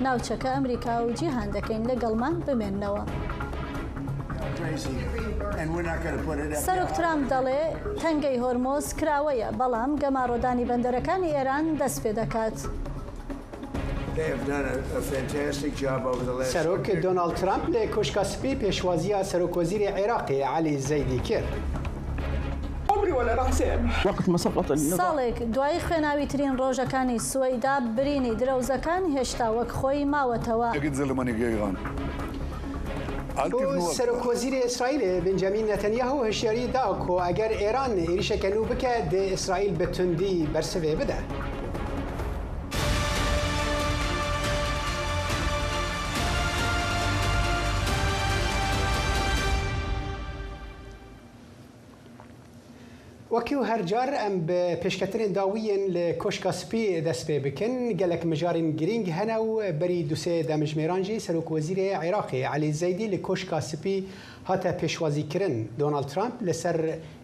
ناوچەکە ئەمریکا و جیهان دەکەین لەگەڵمان بمێننەوە. سەرۆک ترامپ دەڵێ تەنگەی هۆرمۆز کراوەیە، بەڵام گەماڕۆدانی بەندەرەکانی ئێران دەست پێ دەکات. سەرۆک دۆناڵد ترامپ لە کۆشکە سپی پێشوازیە سەرۆکوەزیری عێراقی عەلی زەیدی کرد. ساڵێک دوای خوێناوی ترین ڕۆژەکانی سوەیدا برینی درەوزەکان هێشتا وەک خۆی ماوەتەوە. سەرۆکوەزیری ئیسرائیل بنجامین نەتەنیاهو هشیاری دا کۆ ئەگەر ئێران عێریشەکە نو بکە دێ ئیسرائیل بە توندی بەرسەوێ بدە. وەکیو هەرجار ئەم بە پێشکەترین داویین لە کۆشکە سپی دەست پێ بکەن گەلک مژارین گرنگ هەنە و بەری دوسێ دەمژمێرانجی سەرۆکوەزیری عێراقی عەلی زەیدی لە کۆشکە سپی هاتە پێشوازیکردن دۆناڵد ترامپ لەسەر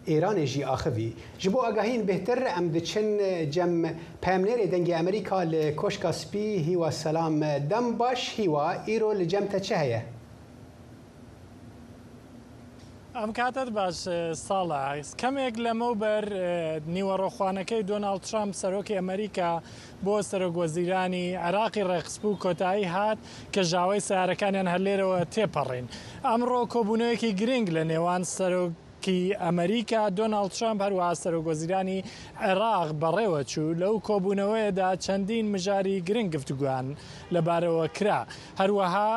ئێرانێژی ئاخەوی ji بۆ ئەگاهین بهتر ئەم دچن جەم پەیامنێرê dengê ئەمریکا لە کۆشکە سپی هیوا سەلام دەم باش هیوا ئیرۆ لە جەمتە چه هەیە؟ ئەم کاتت باش ساڵە کەمێک لەمەوبەر نیوەڕۆخوانەکەی دۆناڵد ترامپ سەرۆکی ئەمریکا بۆ سەرۆکوەزیرانی عێراقی ڕێخستبوو کۆتایی هات کە ژاوەی سیارەکانیان هەر لێرەوە تێپەڕین. ئەمڕۆ کۆبوونەوەیەکی گرنگ لە نێوان ئەمریکا دۆناڵد ترامپ هەروەها سەرۆکوەزیرانی عێراق بەڕێوە چوو لەو کۆبوونەوەیەدا چەندین مژاری گرنگ گفتوگویان لەبارەوە کرا. هەروەها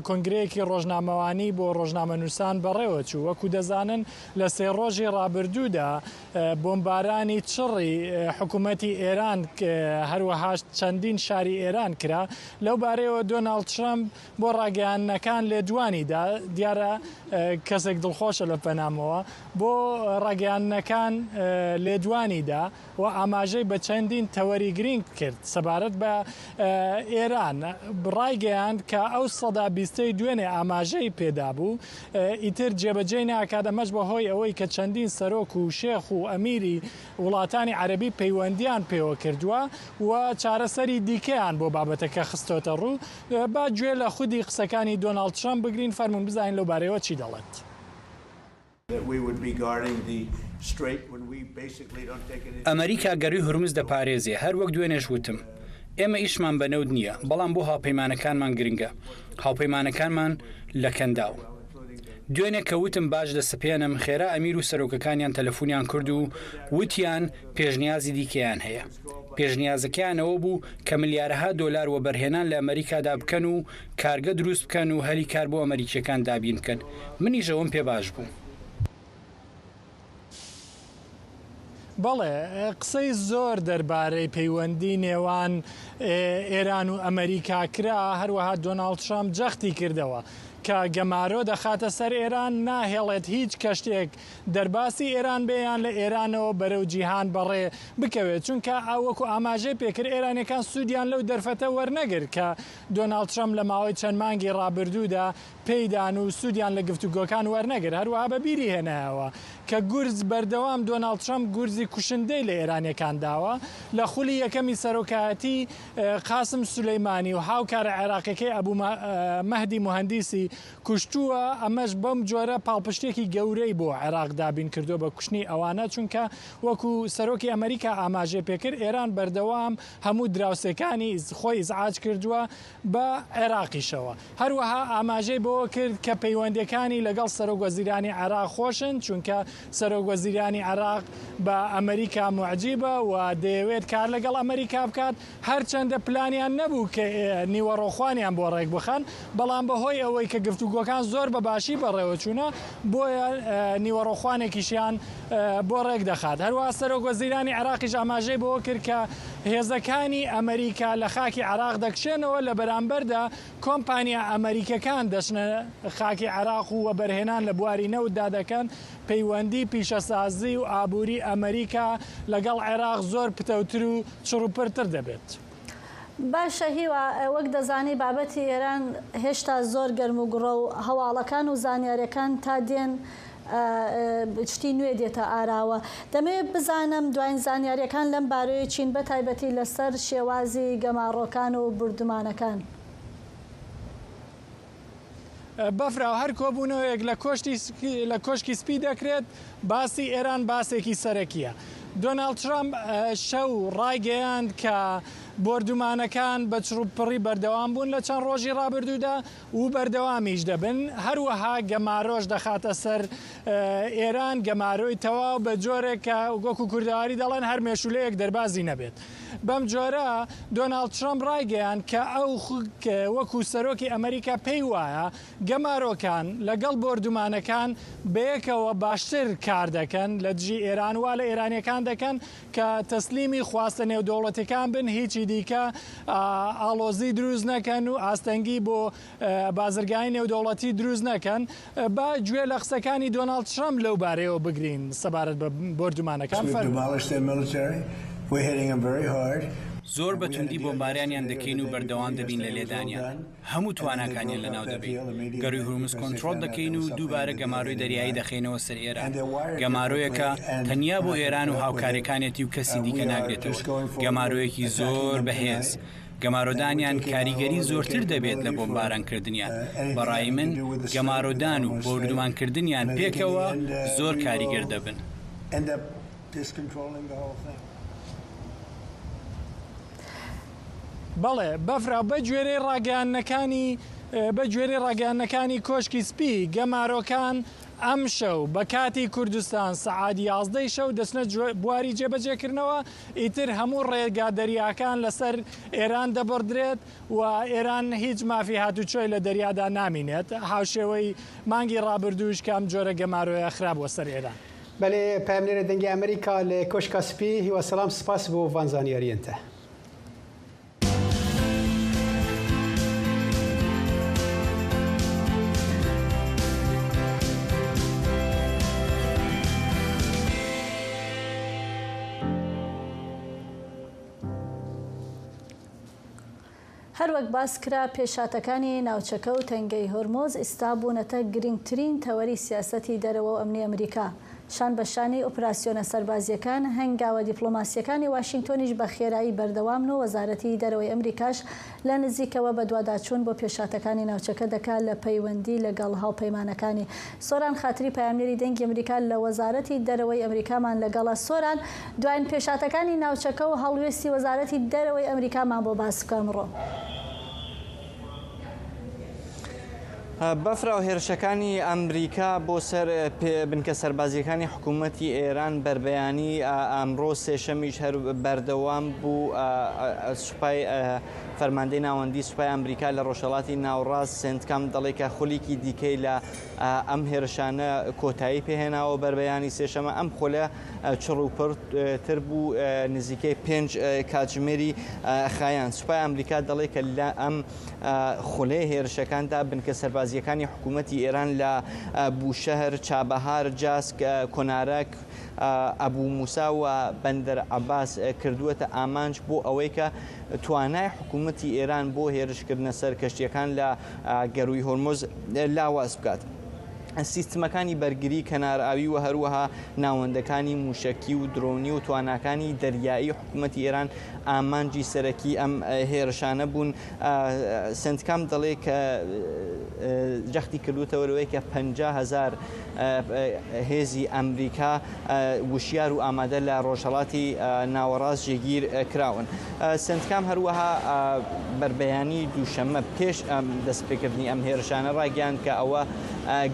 کۆنگرەیەکی ڕۆژنامەوانی بۆ ڕۆژنامەنووسان بەڕێوە چوو. وەکو دەزانن لە سێ ڕۆژی ڕابردوودا بۆمبارانی چڕی حکوومەتی ئێران هەروەها چەندین شاری ئێران کرا. لەو بارەیەوە دۆناڵد ترامپ بۆ ڕاگەیاندنەکان لێدوانیدا دیارە کەسێک دڵخۆشە لە پەنامەوە بۆ ڕاگەیاندنەکان لێدوانیدا و ئاماژەی بە چەندین تەوەری گرنگ کرد سەبارەت بە ئێران ڕایگەیاند کە ئەو سەدا بیستەی دوێنێ ئاماژەی پێدا بوو ئیتر جێبەجێ ناکات ئەمەش بەهۆی ئەوەی کە چەندین سەرۆک و شێخ و ئەمیری وڵاتانی عەرەبی پەیوەندیان پێوە کردووە و چارەسەری دیکەیان بۆ بابەتەکە خستۆتە ڕوو. با گوێ لە خودی قسەکانی دۆناڵد ترامپ بگرین فەرموون بزانین لەو بارەیەوە چی دەڵێت. ئەمریکا گەروی هورمز دەپارێزێ هەر وەک دوێنێش وتم. ئێمە ئیشمان بەنەود نییە، بەڵام بۆ هاوپەیمانەکانمان گرنگە. هاوپەیمانەکانمان لە کەنداو. دوێنێ کە وتم باش دەسەپێنم خێرا ئەمیر و سەرۆکەکانیان تەلەفۆنیان کرد و وتیان پێشنیازی دیکەیان هەیە. پێشنیازەکەیانەوە بوو کە ملیارەها دۆلار وە بەرهێنان لە ئەمریکادا بکەن و کارگە دروست بکەن و هەلی کار بۆ ئەمریکیەکان دابین بکەن. منیش ئەوەم پێ باش بوو. بەڵێ قسەی زۆر دەربارەی پەیوەندی نێوان ئێران و ئەمریکا کرا. هەروەها دۆناڵد ترامپ جەختی کردەوە کە گەمارۆ دەخاتە سەر ئێران ناهێڵێت هیچ کەشتێک دەرباسی ئێران بێیان لە ئێرانەوە بەرەو جیهان بەڕێ بکەوێت چونکە ئاوەکو ئاماژەی پێکرد ئێرانەکان سوودیان لەو دەرفەتە وەرنەگرت کە دۆناڵد ترامپ لە ماوەی چەند مانگی ڕابردوودا پێیدان و سوودیان لە گفتوگۆکان وەرنەگرت. هەروەها بەبیری هێنایەوە کە گورز بەردەوام دۆناڵد ترامپ گورزی کوشندەی لە ئێرانیەکان داوە. لە خولی یەکەمی سەرۆکایەتی قاسم سولەیمانی و هاوکارە عێراقیەکەی ئەبوو مەهدی موهەندیسی کوشتووە. ئەمەش بەم جۆرە پاڵپشتێکی گەورەی بۆ عێراق دابین کردو بە کوشتنی ئەوانە چونکە وەکو سەرۆکی ئەمریکا ئاماژێ پێکرد ئێران بەردەوام هەموو دراوسەکانی خۆی ئیزعاج کردووە بە عێراقیشەوە. هەروەها ئاماژەی بۆ کرد کە پەیوەندیەکانی لەگەڵ سەرۆکوەزیرانی عێراق خۆشن چونکە سەرۆکوەزیرانی عێراق بە ئەمریکا معجیبە و دەیەوێت کار لەگەڵ ئەمریکا بکات. هەرچەندە پلانیان نەبوو کە نیوەڕۆخوانیان بۆ ڕێک بخەن بەڵام بەهۆی ئەوەی کە گفتوگۆکان زۆر بەباشی بەڕێوە چوونە بۆیە نیوەڕۆخوانێکیشیان بۆ ڕێک دەخات. هەروەها سەرۆکوەزیرانی عێراقیش ئاماژەی بۆ کرد کە هێزەکانی ئەمریکا لە خاکی عێراق دەکشێنەوە لە بەرامبەردا کۆمپانیا ئەمریکەکان دەچنە خاکی عێراق و بەرهێنان لە بواری نەوتدا دەکەن. پەیوەندی پیشەسازی و ئابووری ئەمریکا لەگەڵ عێراق زۆر پتەوتر و چڕوپڕتر دەبێت. باشە هیوا وەک دەزانی بابەتی ئێران هێشتا زۆر گەرم و گوڕە و هەواڵەکان و زانیاریەکان تا دێن شتی نوێ دێتە ئاراوە. دەمەوێت بزانم دوایین زانیاریەکان لەم بارەیە چین بە تایبەتی لەسەر شێوازی گەماڕۆکان و بردومانەکان. بەفرا و هەر کۆبوونەوەیەک لە کۆشکی سپی دەکرێت باسی ئێران باسێکی سەرەکیە. دۆناڵد ترامپ شەو ڕایگەیاند کە بۆردومانەکان بە چڕوپڕی بەردەوام بوون لە چەند ڕۆژی ڕابردوودا و بەردەوامیش دەبن. هەروەها گەمارۆژ دەخاتە سەر ئێران، گەمارۆی تەواو بە جۆرێک کە گۆک و کوردەواری دەڵێن هەر مێشولەیەک دەربازی نەبێت. بەم جۆرە دۆناڵد ترامپ ڕایگەیان کە ئەو وەکو سەرۆکی ئەمریکا پێی وایە گەمارۆکان لەگەڵ بۆردومانەکان بەیەکەوە باشتر کار دەکەن لە دژی ئێران وا لە ئێرانیەکان دەکەن کە تەسلیمی خواستە نێودەوڵەتەکان بن، هیچی دیکە ئاڵۆزی دروست نەکەن و ئاستەنگی بۆ بازرگانی نێودەوڵەتی دروست نەکەن. با گوێ لە قسەکانی دۆناڵد ترامپ لەو بارەیەوە بگرین سەبارەت بە بۆردومانەکان. زۆر بەتوندی بۆمباریانیان دەکەین و بەردەوام دەبین لە لێدانیان. هەموو تواناکانیان لەناو دەبین. گەڕووی هورمز کۆنتڕۆل دەکەین و دووبارە گەمارۆی دەریایی دەخینەوە سەر ئێران. گەمارۆیەکە تەنیا بۆ ئێران و هاوکاریەکانێتی و کەسی دیکە ناگرێتەوە. گەمارۆیەکی زۆر بەهێز. گەمارۆدانیان کاریگەری زۆرتر دەبێت لە بۆمبارانکردنیان. بەڕای من گەمارۆدان و بۆردومانکردنیان پێکەوە زۆر کاریگەر دەبن. بەڵێ بەفرا بە گوێرەی ڕاگەیاندنەکانی کۆشکی سپی گەمارۆکان ئەم شەو بە کاتی کوردستان سەعات 11 شەو دەچنە بواری جێبەجێکردنەوە. ئیتر هەموو ڕێگا دەریاکان لەسەر ئێران دەبڕدرێت و ئێران هیچ مافی هاتوچۆی لە دەریادا نامینێت. هاوشێوەی مانگی ڕابردووش کە ئەم جۆرە گەمارۆیە خراپوە سەر ئێران. بەڵێ پامنێرە دەنگی ئەمریکا لە کۆشکا سپی هیوا سەلام سپاس بۆ ڤانزانیاریەنتە. هەروەک باس کرا پێشاتەکانی ناوچەکە و تەنگەی هۆرمۆز ئێستا بوونەتە گرنگترین تەوەری سیاسەتی دەرەوە و ئەمنی ئەمریکا. شان بەشانی ئۆپراسیۆنە سەربازیەکان هەنگاوە دیپلۆماسیەکانی واشنگتۆنیش بە خێرایی بەردەوامن و وەزارەتی دەرەوەی ئەمریکاش لە نزیکەوە بە دوواداچوون بۆ پێشاتەکانی ناوچەکە دەکات لە پەیوەندی لەگەڵ هاوپەیمانەکانی. سۆران خاتری پایامنێری دەنگی ئەمریکا لە وەزارەتی دەرەوەی ئەمریکامان لەگەڵە. سۆران، دوایین پێشاتەکانی ناوچەکە و هەڵوێستی وەزارەتی دەرەوەی ئەمریکامان بۆ باس بکەم ڕۆ. بەفرا و هێرشەکانی ئەمریکا بۆ سەر بنکە سەربازیەکانی حکوومەتی ئێران بربەیانی ئەمڕۆ سێشەمیش هەر بەردەوام بوو. سوپای فەرماندەی ناوەندی سوپای ئەمریکا لە ڕۆژهەڵاتی ناوڕاست سنتکام دەڵێکە خولیکی دیکەی لە ئەم هێرشانە کۆتایی پێهێناوە. بربەیانی سێشەمە ئەم خۆلە چڕوپڕتر بوو نزیکەی 5 کاتژمێری خایان. سوپای ئەمریکا دەڵێ کە لە ئەم خولەی هێرشەکاندا بنکە سەربازیەکانی حکوومەتی ئێران لە بوشەهر، چابەهار، جاسک، کۆنارەک، ئەبوو موسا و بەندەر عەباس کردووەتە ئامانج بۆ ئەوەی کە توانای حکوومەتی ئێران بۆ هێرشکردنە سەر کەشتیەکان لە گەڕووی هۆرمۆز لاواز بکات. سیستمەکانی بەرگری کەنارئاوی و هەروەها ناوەندەکانی موشکی و درۆنی و تواناکانی دەریایی حکوومەتی ئێران ئامانجی سەرەکی ئەم هێرشانە بوون. سنتکام دەڵێ کە جەختی کردوتەوەرەوەی کە 50,000 هێزی ئەمریکا وشیار و ئامادە لە ڕۆژهەڵاتی ناوەڕاست جێگیر کراون. سنتکام هەروەها بربەیانی دووشەمە پێش دەستپێکردنی ئەم هێرشانە ڕاگەیاند کە ئەوە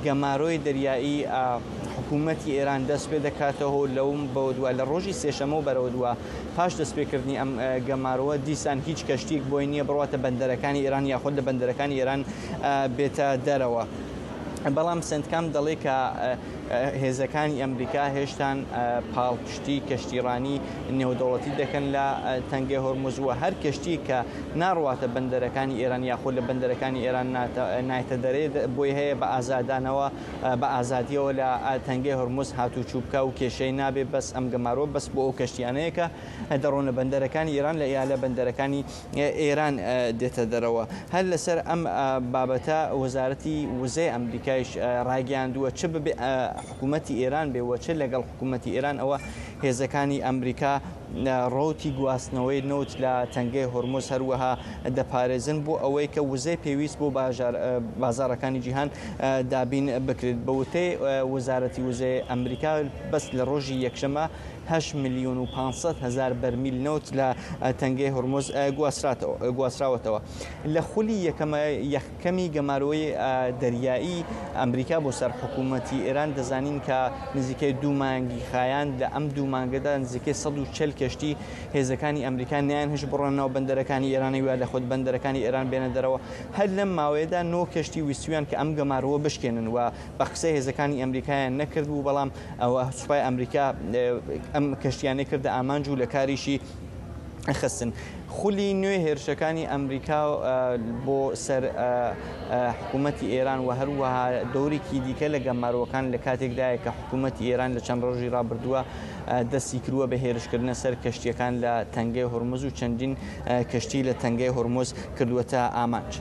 گەمارۆی دەریایی حکوومەتی ئێران دەست پێ دەکاتەوە لەوم بەوە دووە لە ڕۆژی سێشەمە و بەرەوە دووە پاش دەستپێکردنی ئەم گەمارەوە دیسان هیچ کەشتێک بۆی نییە بڕاتە بەندەرەکانی ئێران یاخود لە بەندەرەکانی ئێران بێتە دەرەوە. بەڵام سنتکام دەڵێ کە هێزەکانی ئەمریکا هێشتان پاڵپشتی کەشتیڕانی نێودەوڵەتی دەکەن لە تەنگەی هۆرمۆزوە. هەر کەشتی کە ناڕواتە بەندەرەکانی ئێران یاخود لە بەندەرەکانی ئێران نایتە دەرێ بۆی هەیە بە ئازادانەوە بە ئازادیەوە لە تەنگەی هۆرمۆز هاتوچوو بکە و کێشەی نابێ بەس ئەم گەمارۆ بەس بۆ ئەو کەشتیانەیە کە دەڕۆنە بەندەرەکانی ئێران لە یا لە بەندەرەکانی ئێران دێتە دەرەوە. هەر لەسەر ئەم بابەتە وەزارەتی وزەی ئەمریکایش ڕاگەیاندووە چ ببێ حکوومەتی ئێران بێ وەچە لەگەڵ حکوومەتی ئێران ئەوە هێزەکانی ئەمریکا ڕۆتی گواستنەوەی نەوت لە تەنگەی هۆرمۆز هەروەها دەپارێزن بۆ ئەوەی کە وزەی پێویست بۆ بازارەکانی جیهان دابین بکرێت بە وتەی وەزارەتی وزەی ئەمریکا بەس لە ڕۆژی یەکشەمە 8 ملیۆن و 500 هزار بەرمیل نەوت لە تەنگەی هۆرمۆز گواستراوەتەوە لە خولی یەکەمی گەماروەی دەریایی ئەمریکا بۆ سەر حکوومەتی ئێران دەزانین کە نزیکەی 2 مانگی خایان لە ئەم 2 مانگەدا نزیکەی 140 کەشتی هێزەکانی ئەمریکا نیان هەش بڕۆنەوە بەندەرەکانی ئێرانی ویا لە خۆت بەندەرەکانی ئێران بێنە دەرەوە هەر لەم ماوەیەدا 9 کەشتی ویستویان کە ئەم گەماروە بشکێنن و بە قسەی هێزەکانی ئەمریکایان نەکرد و بەڵام ئەوە سوپای ئەمریکا ئەم کەشتیانەی کردە ئامانج و لە کاریشی خستن خولی نوێ هێرشەکانی ئەمریکا بۆ سەر حکوومەتی ئێران و هەروەها دەورێکی دیکە لە گەماروەکان لە کاتێکدایە کە حکوومەتی ئێران لە چەند ڕۆژی ڕابردووە دەستی کردووە بە هێرشکردنە سەر کەشتیەکان لە تەنگەی هۆرمۆز و چەندین کەشتی لە تەنگەی هۆرمۆز کردووەتە ئامانج.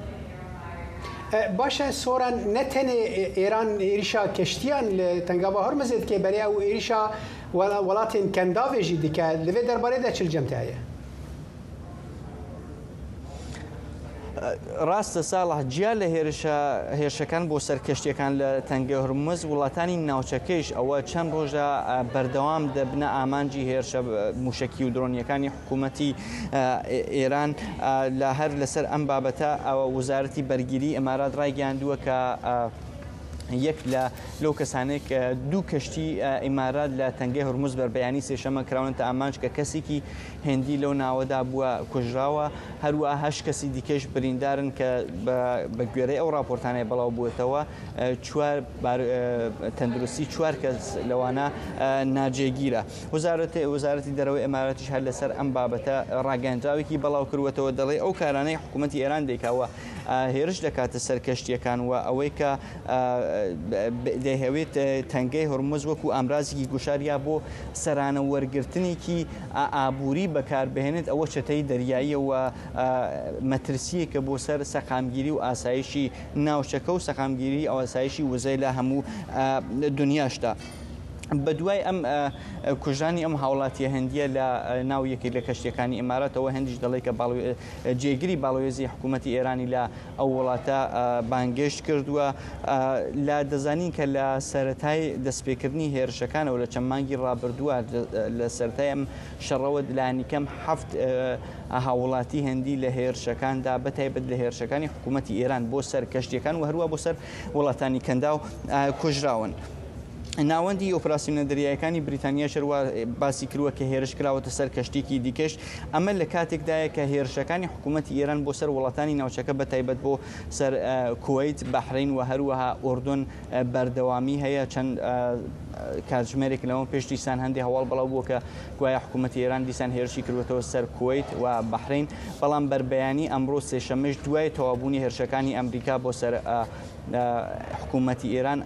باشە سۆران نەتەنێ ئێران عێریشا کەشتیان لە تەنگا هۆرمزێت کێ بەریا و عێریشا وڵاتین کەنداوێژی دیکە لەوێ دەربارەیدا چ جەمتایە؟ ڕاستە ساڵح جیا لە هێرشەکان بۆ سەر کەشتیەکان لە تەنگەی هۆرمۆز وڵاتانی ناوچەکەیش ئەوە چەند ڕۆژە بەردەوام دەبنە ئامانجی هێرشە موشکی و درۆنیەکانی حکوومەتی ئێران لە هەر لەسەر ئەم بابەتە ئەوە وزارەتی بەرگیری ئەمارات ڕایگەاندووە کە یەک لەو کەسانێک 2 کەشتی ئیمارات لە تەنگەی هۆرمۆز بەربەیانی سێشەمە کراونەتە ئامانج کە کەسێکی هێندی لەو ناوەدا بووە کوژراوە هەروە 8 کەسی دیکەش بریندارن کە بە گوێرەی ئەو راپۆرتانەیە بەڵاو بووێتەوە تەندروستی 4 کەس لەوانە ناجێگیرە وەزارەتی دەرەوەی ئەماراتیش هەر لەسەر ئەم بابەتە ڕاگەاندراوێکی بەڵاو کردوێتەوە دەڵێ ئەو کارانەی حکوومەتی ئێران دەیکاوە هێرش دەکاتە سەر کەشتیەکان و ئەوەی کە دەیهەوێت تەنگەی هۆرمۆز وەکو ئامرازێکی گوشاریا بۆ سەرانە وەرگرتنێکی ئابووری بەکاربهێنێت ئەوە چەتەی دەریاییەوە مەترسیەکە بۆ سەر سەقامگیری و ئاسایشی ناوچەکە و سەقامگیری ئەو ئاسایشی وزەی لە هەموو دنیاشدا. بە دوای ئەم کوژانی ئەم هاوڵاتیە هەندیە لە ناو یەکی لە کەشتیەکانی ئیماراتەوە هەندیش دەڵێ کە جێگیری باڵۆێزی حکوومەتی ئێرانی لە ئەو وڵاتە بانگەشت کردووە لە دەزانین کە لە سەرەتای دەستپێکردنی هێرشەکانەوە لە چەند مانگی ڕابردووە لە سەرەتای ئەم شەڕەوە لایەنیکەم 7 هاوڵاتی هەندی لە هێرشەکاندا بەتایبەت لە هێرشەکانی حکوومەتی ئێران بۆ سەر کەشتیەکان و هەروە بۆ سەر وڵاتانی کەندا و کوژراون. ناوەندی ئۆپراسیۆنە دەریایەکانی بریتانیا شەروە باسی کردووە کە هێرش کراوەتە سەر کەشتێکی دیکەش ئەمە لە کاتێکدایە کە هێرشەکانی حکوومەتی ئێران بۆ سەر وڵاتانی ناوچەکە بەتایبەت بۆ سەر کوێیت بەحرین و هەروەها ئوردون بەردەوامی هەیە چەند کاتژمێرێک لەوە پێش دیسان هەندی هەواڵ بەڵاو بووە کە گوایە حکوومەتی ئێران دیسان هێرشی کردوێتەوە سەر کوێیت و بەحرین بەڵام بربەیانی ئەمڕۆ سێشەمەش دوای تەوابوونی هێرشەکانی ئەمریکا بۆ سەر حکوومەتی ئێران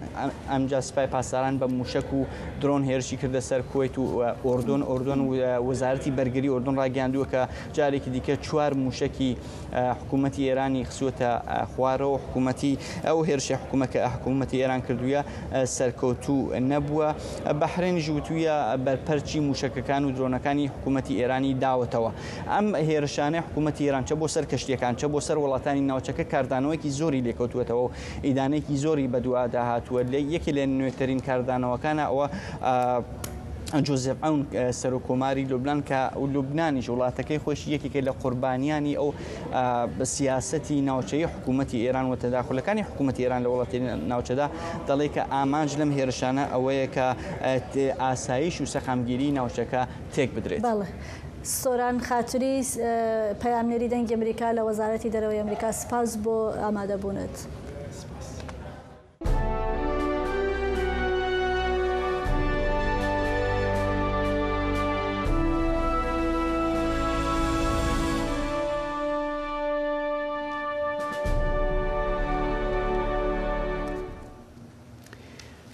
ئەمجا سپای پاسداران بە موشک و درۆن هێرشی کردە سەر کوێیت و ئوردون و وەزارەتی بەرگری ئوردون ڕاگەاندووە کە جارێکی دیکە 4 موشکی حکوومەتی ئێرانی خسووەتە خوارەوە حکوومەتی ئەو هێرشی حکوومەتی ئێران کردووە سەرکەوتوو نەبووە بەحرین ژووتویە بەرپەرچی موشکەکان و درۆنەکانی حکوومەتی ئێرانی داوەتەوە ئەم هێرشانەی حکوومەتی ئێران چە بۆ سەر کەشتیەکان چە بۆ سەر وڵاتانی ناوچەکە کاردانەوەیکی زۆری لێکەوتوێتەوە و ئیدانێکی زۆری بەدووادا هاتووە لە یەکی لە نوێترین کاردانەوەکانە ئەوە جۆزێف ئەون سەرۆکۆماری لوبنان کە لوبنانیش وڵاتەکەی خۆشی یەکێکە لە قوربانیانی ئەو سیاسەتی ناوچەی حکوومەتی ئێران و تەداخلەکانی حکوومەتی ئێران لە وڵاتی ناوچەدا دەڵێ کە ئامانج لەم هێرشانە ئەوەیە کە ئاسایش و سەخامگیری ناوچەکە تێک بدرێت. سۆران خاتوری پەیامنێری دەنگی ئەمریکا لە وەزارەتی دەرەوەی ئەمریکا سپاس بۆ ئامادەبوونت.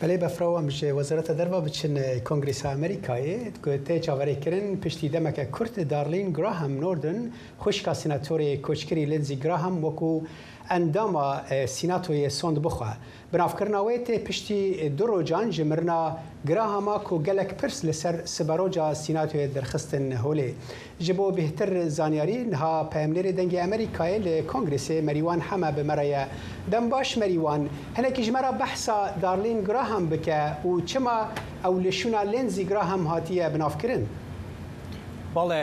بله بفرو امش وزارت دربا بچن کنگرس امریکایی که چاوری کردن پشتی دمک کرد دارلین گراهام نوردن خوشکا سناتوری کوچکری لنزی گراهام وکو انداما سیناتوی سوند بخوا بنافکرناویت پشتی دروجان جمرنا گراهما کو گلک پرس لسر سباروجا سیناتوی درخستن هولی جبو بهتر زانیاری نها پیامنر دنگ امریکای لکنگرس مریوان همه بمریا دنباش مریوان هنکی جمرا بحثا دارلین گراهم بکه و چما او لشونا لنزی گراهم هاتیه بنافکرن بەڵێ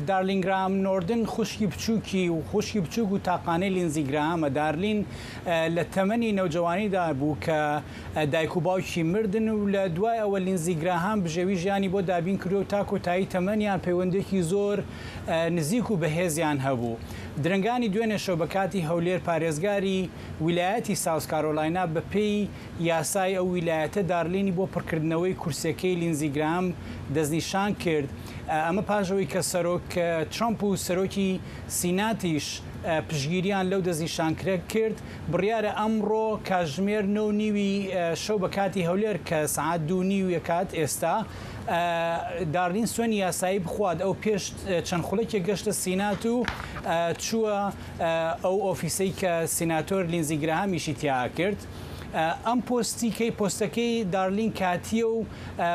دارلینگرام نۆردن خوشکی بچووکی و خوشکی بچووک و تاقانەی لینزیگرامە دارلین لە تەمەنی نەوجوانیدا بوو کە دایک و باوکی مردن و لە دوای ئەوە لینزیگراهام بژێوی ژیانی بۆ دابین کردو و تا کۆتایی تەمەنیان پەیوەندێکی زۆر نزیک و بەهێزیان هەبوو. درنگانی دوێنێ شەو بە کاتی هەولێر پارێزگاری ویلایەتی ساوس کارۆلاینا بە پێی یاسای ئەو ویلایەتە دارلینی بۆ پڕکردنەوەی کورسەکەی لینزیگرام دەستنیشان کرد. ئەمە پاژەوەی کە سەرۆک ترامپ و سەرۆکی سیناتیش پشگیریان لەو دەستنیشانکرە کرد بڕیارە ئەمڕۆ کاتژمێر 9:30 شەو بە کاتی هەولێر کە سعات 2:30 کات ئێستا دارلین سوێنی یاسایی بخوات ئەو پێش چەند خوڵێکی گەشتە سینات و چووە ئەو ئۆفیسەی کە سیناتۆر لینزیگراهامیشی تیا کرد. ئەم پۆستەکەی دارلین کاتیە و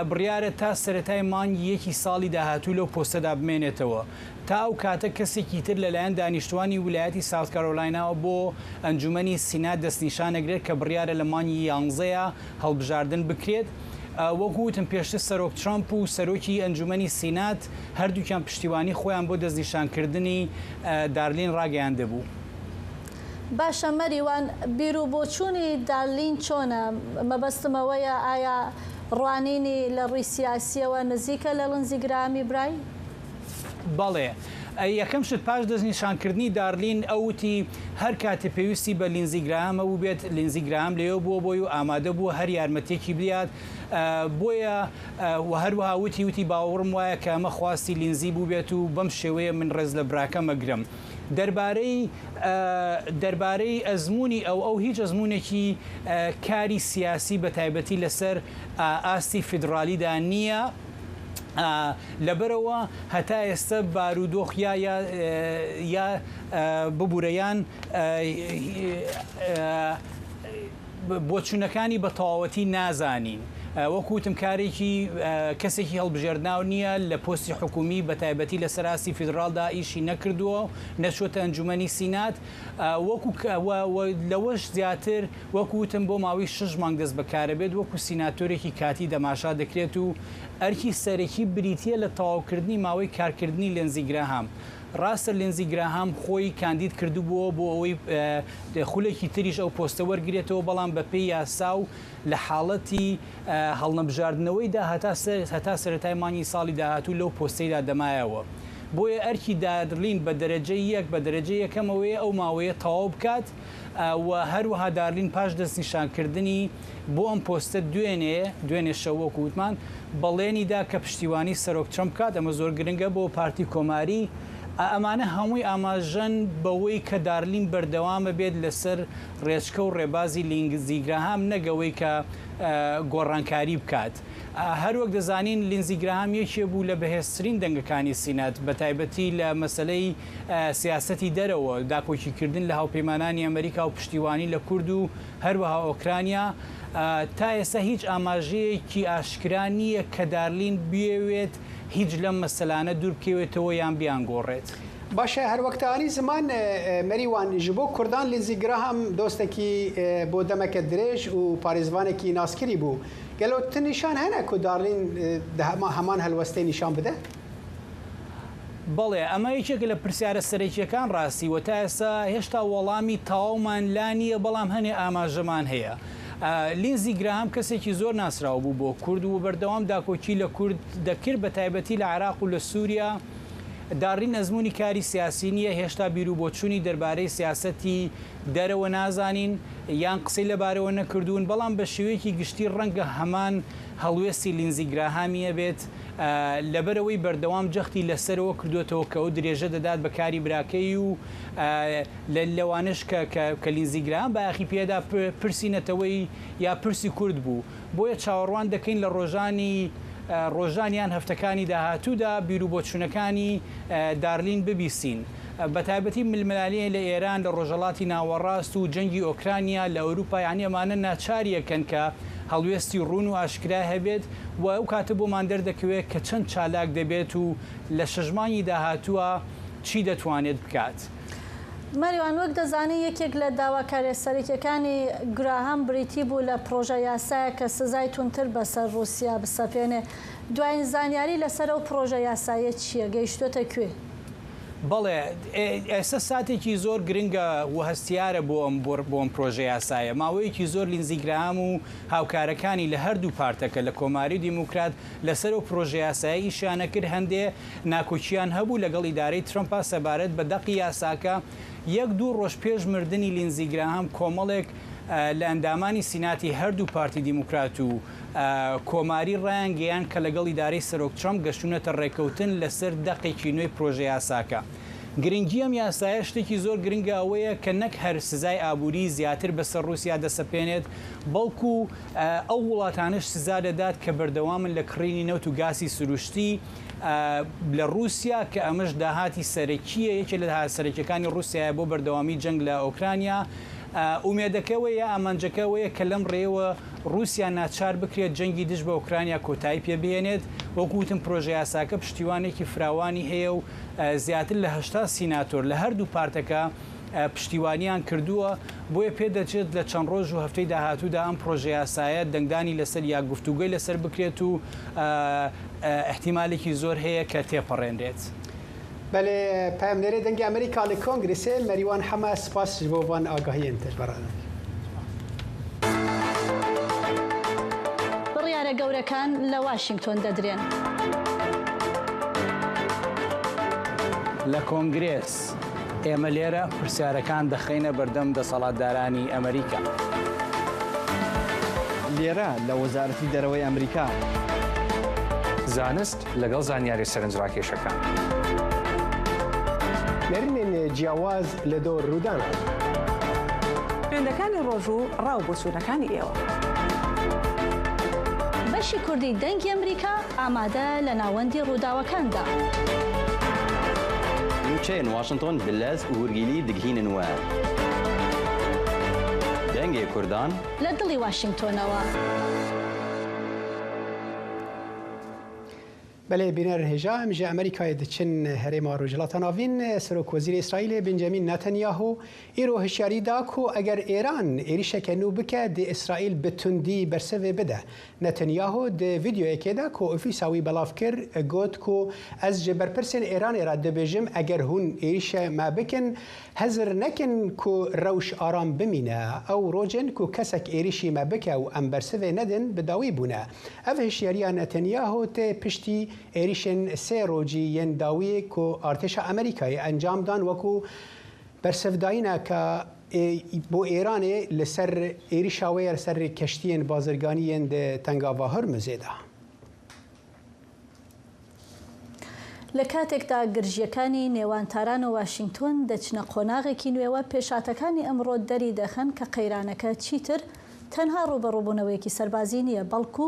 بڕیارە تا سەرەتای مانگی 1 ساڵی داهاتوو لەو پۆستەدا بمێنێتەوە. تا ئەو کاتە کەسێکی تر لەلایەن دانیشتوانی ویلایەتی ساوت کارۆلایناوە بۆ ئەنجومەنی سینات دەستنیشانەگرێت کە بڕیارە لە مانگی 11 هەڵبژاردن بکرێت. وەکوتم پێشتر سەرۆک ترامپ و سەرۆکی ئەنجومەنی سینات هەردووکیان پشتیوانی خۆیان بۆ دەستنیشانکردنی دارلین ڕاگەیاندە بوو. باشە مەریوان بیر و بۆچوونی دارلین چۆنە؟ مەبەستمەوەیە ئایا ڕوانینی لە ڕووی سیاسیەوە نزیکە لە لینزیگرامی برای؟ بەڵێ یەکەم شت پاش دەستنیشانکردنی دارلین ئەوتی هەر کاتێ پێویستی بە لینزیگرامە و بێت لینزیگرام لێەوە بووە بۆی و ئامادە بووە هەر یارمەتێکی بدات بۆیە هەروەها وتی باوەڕم وایە کە ئەمە خواستی لینزی بوو بێت و بەم شێوەیە من ڕێز لە براکە مەگرم. دەربارەی ئەزمموی ئەو هیچ ئەزمموونێکی کاری سیاسی بە تایبەتی لەسەر ئاستی فیدراالیدا نییە. لەبەرەوە هەتا ئێستا بارودۆخ یا ببوورەیان بۆچوونەکانی بە تەواوەتی نازانین. وەکوتم کارێکی کەسێکی هەڵبژێردناو نییە لە پۆستی حکومی بە تایبەتی لە سەراسی فیدراالدا ئیشی نەکردووە نەچۆتە ئەنجومەنی سینات لەوەش زیاتر وەکوتم بۆ ماوەی 6 مانگ دەست بەکارە بێت وەکو سیناتۆرێکی کاتی دەماشا دەکرێت و ئەرکی سەرەکی بریتە لە تەواوکردنی ماوەی کارکردنی لینزیگراهام. ڕاستە لینزیگراهام خۆی کاندید کردوبووە بۆ ئەوەی خولێکی تریش ئەو پۆستە وەرگێتەوە بەڵام بە پێی یاسا و لە حاڵەتی هەڵنەبژاردنەوەی هەتا سەرەتای مانگی ساڵی داهاتوو لەو پۆستەیدا دەمایەوە. بۆیە ئەرکی دارلین بە دەرەجەی 1 بە دەرەجەی یەکەمەوەی ئەو ماوەیە تەواو بکات و هەروەها دارلین پاش دەستنیشانکردنی بۆ ئەم پۆستە دوێنێ شەوەکو وتمان بەڵێنیدا کە پشتیوانی سەرۆک ترامپ کات ئەمە زۆر گرنگە بۆ پارتی کۆماری. ئەمانە هەمووی ئاماژەن بەوەی کە دارلین بەردەوامە بێت لەسەر ڕێچکە و ڕێبازی لینزیگراهام نەگەوەی کە گۆڕانکاری بکات. هەروەک دەزانین لینزیگراهام یەکێ بوو لە بەهێزترین دەنگەکانی سینات بە تایبەتی لە مەسلەی سیاسەتی دەرەوە داپۆکیکردن لە هاوپەیمانانی ئەمریکا و پشتیوانی لە کورد و هەروەها ئۆکرانیا. تا ئێستا هیچ ئاماژەیەکی ئاشکرا نییە کە دارلین بێوێت هیچ لەم مەسەلانە دوور بکەوێتەوە یان بیانگۆڕێت. باشە هەروەکتانی زمان مەریوان ji بۆ کوردان لینزیگراهام دۆستێکی بۆ دەمەکە درێژ و پارێزوانێکی ناسکری بوو. گەلۆ نیشان هەنە کو دارلین هەمان هەلوەستەی نیشان بدە؟ بەڵێ ئەمە یەکێک لە پرسیارە سەرەکیەکان ڕاستی و تا ئێستا هێشتا وەڵامی تەواومان لا نییە بەڵام هەنێ ئاماژەمان هەیە. لینزیگراهام کەسێکی زۆر ناسرااو بوو بۆ کورد و بەردەوام داکۆکی لە کورد دەکرد بە تایبەتی لە عێراق و لە سووریا. دارلین ئەزمموی کاری سیاسی نییە هێشتا بیر و بۆچوونی دەربارەی سیاسەتی دەرەوە نازانین یان قسەی لەبارەوە نەکردوون بەڵام بە شێوەیەکی گشتی ڕەنگە هەمان هەڵوێستی لینزیگراهامیە بێت لەبەرەوەی بەردەوام جەختی لەسەرەوە کردوێتەوە کە ئەو درێژە دەدات بە کاری براکەی و لەوانش کە لینزیگراهام بەیاخی پێدا پرسیینەتەوەی یا پرسی کورد بوو بۆیە چاوەڕوان دەکەین لە ڕۆژانیان هەفتەکانی داهاتوودا بیر و بۆچوونەکانی دارلین ببیستین. بە تایبەتی ململالیە لە ئێران لە ڕۆژەڵاتی ناوەڕاست و جەنگی ئۆکرانیا لە ئەوروپا یعنی ئەمانە ناچاریەکەن کە هەڵوێستی ڕوون و ئاشکرا هەبێت و ئەو کاتە بۆمان دەردەکەوێت کە چەند چالاک دەبێت و لە شەژمانی داهاتووە چی دەتوانێت بکات. مەریوان وەک دەزانی یەکێک لە داواکاریە سەرەکیەکانی گراهام بریتی بوو لە پرۆژە یاسایە کە سزای تونتر بەسەر رووسیا بسەپێنێ. دوایین زانیاری لەسەر ئەو پرۆژە یاسایە چییە؟ گەیشتوتە کوێ؟ بەڵێ ئێستا ساتێکی زۆر گرنگە و هەستیارە بۆم پرۆژە یاسایە. ماوەیەکی زۆر لیندزی گراهام و هاوکارەکانی لە هەردوو پارتەکە لە کۆماری دیموکرات لەسەر ئەو پرۆژە یاسایی ئیشانە کرد. هەندێ ناکۆچیان هەبوو لەگەڵ ئیدارەی ترەمپا سەبارەت بە دەقی یاساکە. 1-2 ڕۆژ پێش مردنی لیندزی گراهام کۆمەڵێک لە ئەندامانی سیناتی هەردوو پارتی دیموکرات و کۆماری ڕایان گەیان کە لەگەڵ ئیدارەی سەرۆک ترەمپ گەشتونەتە ڕێکەوتن لەسەر دەقێکی نوێی پرۆژە یاساکە. گرنگی ئەم یاسایە شتێکی زۆر گرنگە ئەوەیە کە نەک هەر سزای ئابووری زیاتر بەسەر رووسیا دەسەپێنێت بەڵکو ئەو وڵاتانش سزا دەدات کە بەردەوامن لە کڕینی نەوت و گاسی سروشتی لە رووسیا کە ئەمەش داهاتی سەرەکیە یەکێ لە سەرەکیەکانی رووسیا بۆ بەردەوامی جەنگ لە ئۆکرانیا. ئومێدەکەوەیە ئامانجەکەوەیە کە لەم ڕێوە رووسیا ناچار بکرێت جەنگی دژ بە ئۆکرانیا کۆتایی پێبێنێت. وەکوتم پرۆژە یاساکە پشتیوانێکی فراوانی هەیە و زیاتر لە 80 سیناتۆر لە هەردوو پارتەکە پشتیوانیان کردووە. بۆیە پێدەچێت لە چەند ڕۆژ و هەفتەی داهاتوودا ئەم پرۆژە یاسایە دەنگدانی لەسەر یا گفتوگوی لەسەر بکرێت و احتیمالێکی زۆر هەیە کە تێپەڕێنرێت. بله پامنەرێ دەنگی ئەمریکا لە کۆنگرسێ مەریوان هەمە سپاس بۆ وان ئاگاهیان تەژبەرانە. بڕیارە گەورەکان لە واشنگتۆن دەدرێن. لە کۆنگرێس ئێمە لێرە پرسیارەکان دەخینە بەردەم دەسەڵاتدارانی ئەمریکا. لێرە لە وەزارەتی دەرەوەی ئەمریکا زانست لەگەڵ زانیاری سەرنجڕاکێشەکان. نەرینێن جیاواز لە دۆر ڕوودان. خوێندەکانی ڕۆژوو ڕاو بۆ سوونەکانی ئێوە. بەشی کوردی دەنگی ئەمریکا ئامادە لە ناوەندی ڕووداوەکاندا. نوچەیەن واشنگتۆن بلەز و وەرگیلی دگهینن وە. دەنگی کوردان لە دڵی واشنگتۆنەوە. بله بینر هجا امجا امریکای دچن هرما روجلات ناوین سروک وزیر اسرائیل بنجامین نتانیاهو ایرو هشیاری دا کو اگر ایران ایریش کنو بکه د اسرائیل بتندی برسوه بده. نتانیاهو د ویدیو اکیدا کو افیساوی بلاف کر گوت کو از جبر پرسن ایران اراد بجم اگر هون ایریش ما بکن هزر نکن کو روش آرام بمینه او روجن کو کسک ایریشی ما بکه و ام برسوه ندن بداوی بونه. اف هشیاری نتانیاهو ته پشتی ایریشن سه روجی ین داوی کو ارتش امریکایی انجام دان وکو برسفداینا که بو ایران لسر ایریشاوی لسر کشتین بازرگانیین ده تنگاوا هرمز ده. لە کاتێکدا گرژیەکانی نێوانتاران و واشنگتۆن دەچنە قۆناغێکی نوێوە پێشاتەکانی ئەمڕۆ دەری دەخەن کە قەیرانەکە چیتر تەنها ڕوبەڕووبوونەوەیەکی سەربازی نییە بەڵکو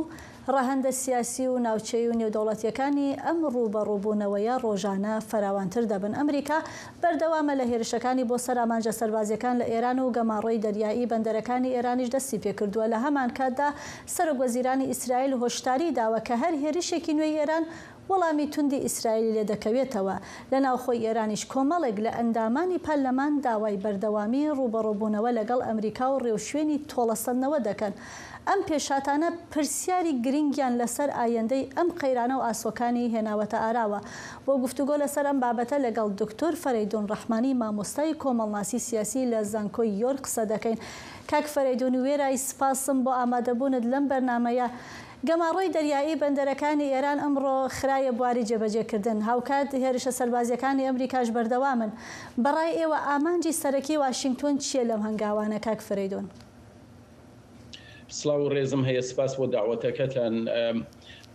ڕاهەندە سیاسی و ناوچەی و نێودەوڵەتیەکانی ئەم ڕوبەڕووبوونەوەیە ڕۆژانە فراوانتر دەبن. ئەمریکا بەردەوامە لە هێرشەکانی بۆ سەر ئامانجە سەربازیەکان لە ئێران و گەماڕۆی دەریایی بەندەرەکانی ئێرانیش دەستی پێکردووە. لە هەمان کاتدا سەرۆکوەزیرانی ئیسرائیل هۆشداری داوە کە هەر هێرشێکی نوێی ئێران وەڵامی توندی ئیسرائیل لێ دەکەوێتەوە. لە ناوخۆی ئێرانیش کۆمەڵێک لە ئەندامانی پەرلەمان داوای بەردەوامی ڕوبەڕووبوونەوە لەگەڵ ئەمریکا و ڕێوشوێنی تۆڵەسەندنەوە دەکەن. ئەم پێشاتانە پرسیاری گرنگیان لەسەر ئایندەی ئەم قەیرانە و ئاسۆکانی هێناوەتە ئاراوە. بۆ گفتوگۆ لەسەر ئەم بابەتە لەگەڵ دکتۆر فەرەیدون ڕەحمانی مامۆستای کۆمەڵناسی سیاسی لە زانکۆی یۆرک قسە دەکەین. کاک فەرەیدون وێرای سپاسم بۆ ئامادەبوونت لەم بەرنامەیە. گەماڕۆی دەریایی بەندەرەکانی ئێران ئەمڕۆ خرايە بواری جێبەجێکردن. هاوکات هێرشە سەربازیەکانی ئەمریکاش بەردەوامن. بەڕای ئێوە ئامانجی سەرەکی واشنگتۆن چییە لەم هەنگاوانە کاک فەرەیدون؟ سلااو ڕێزم هەیە سپاس بۆ داوەتەکەتان.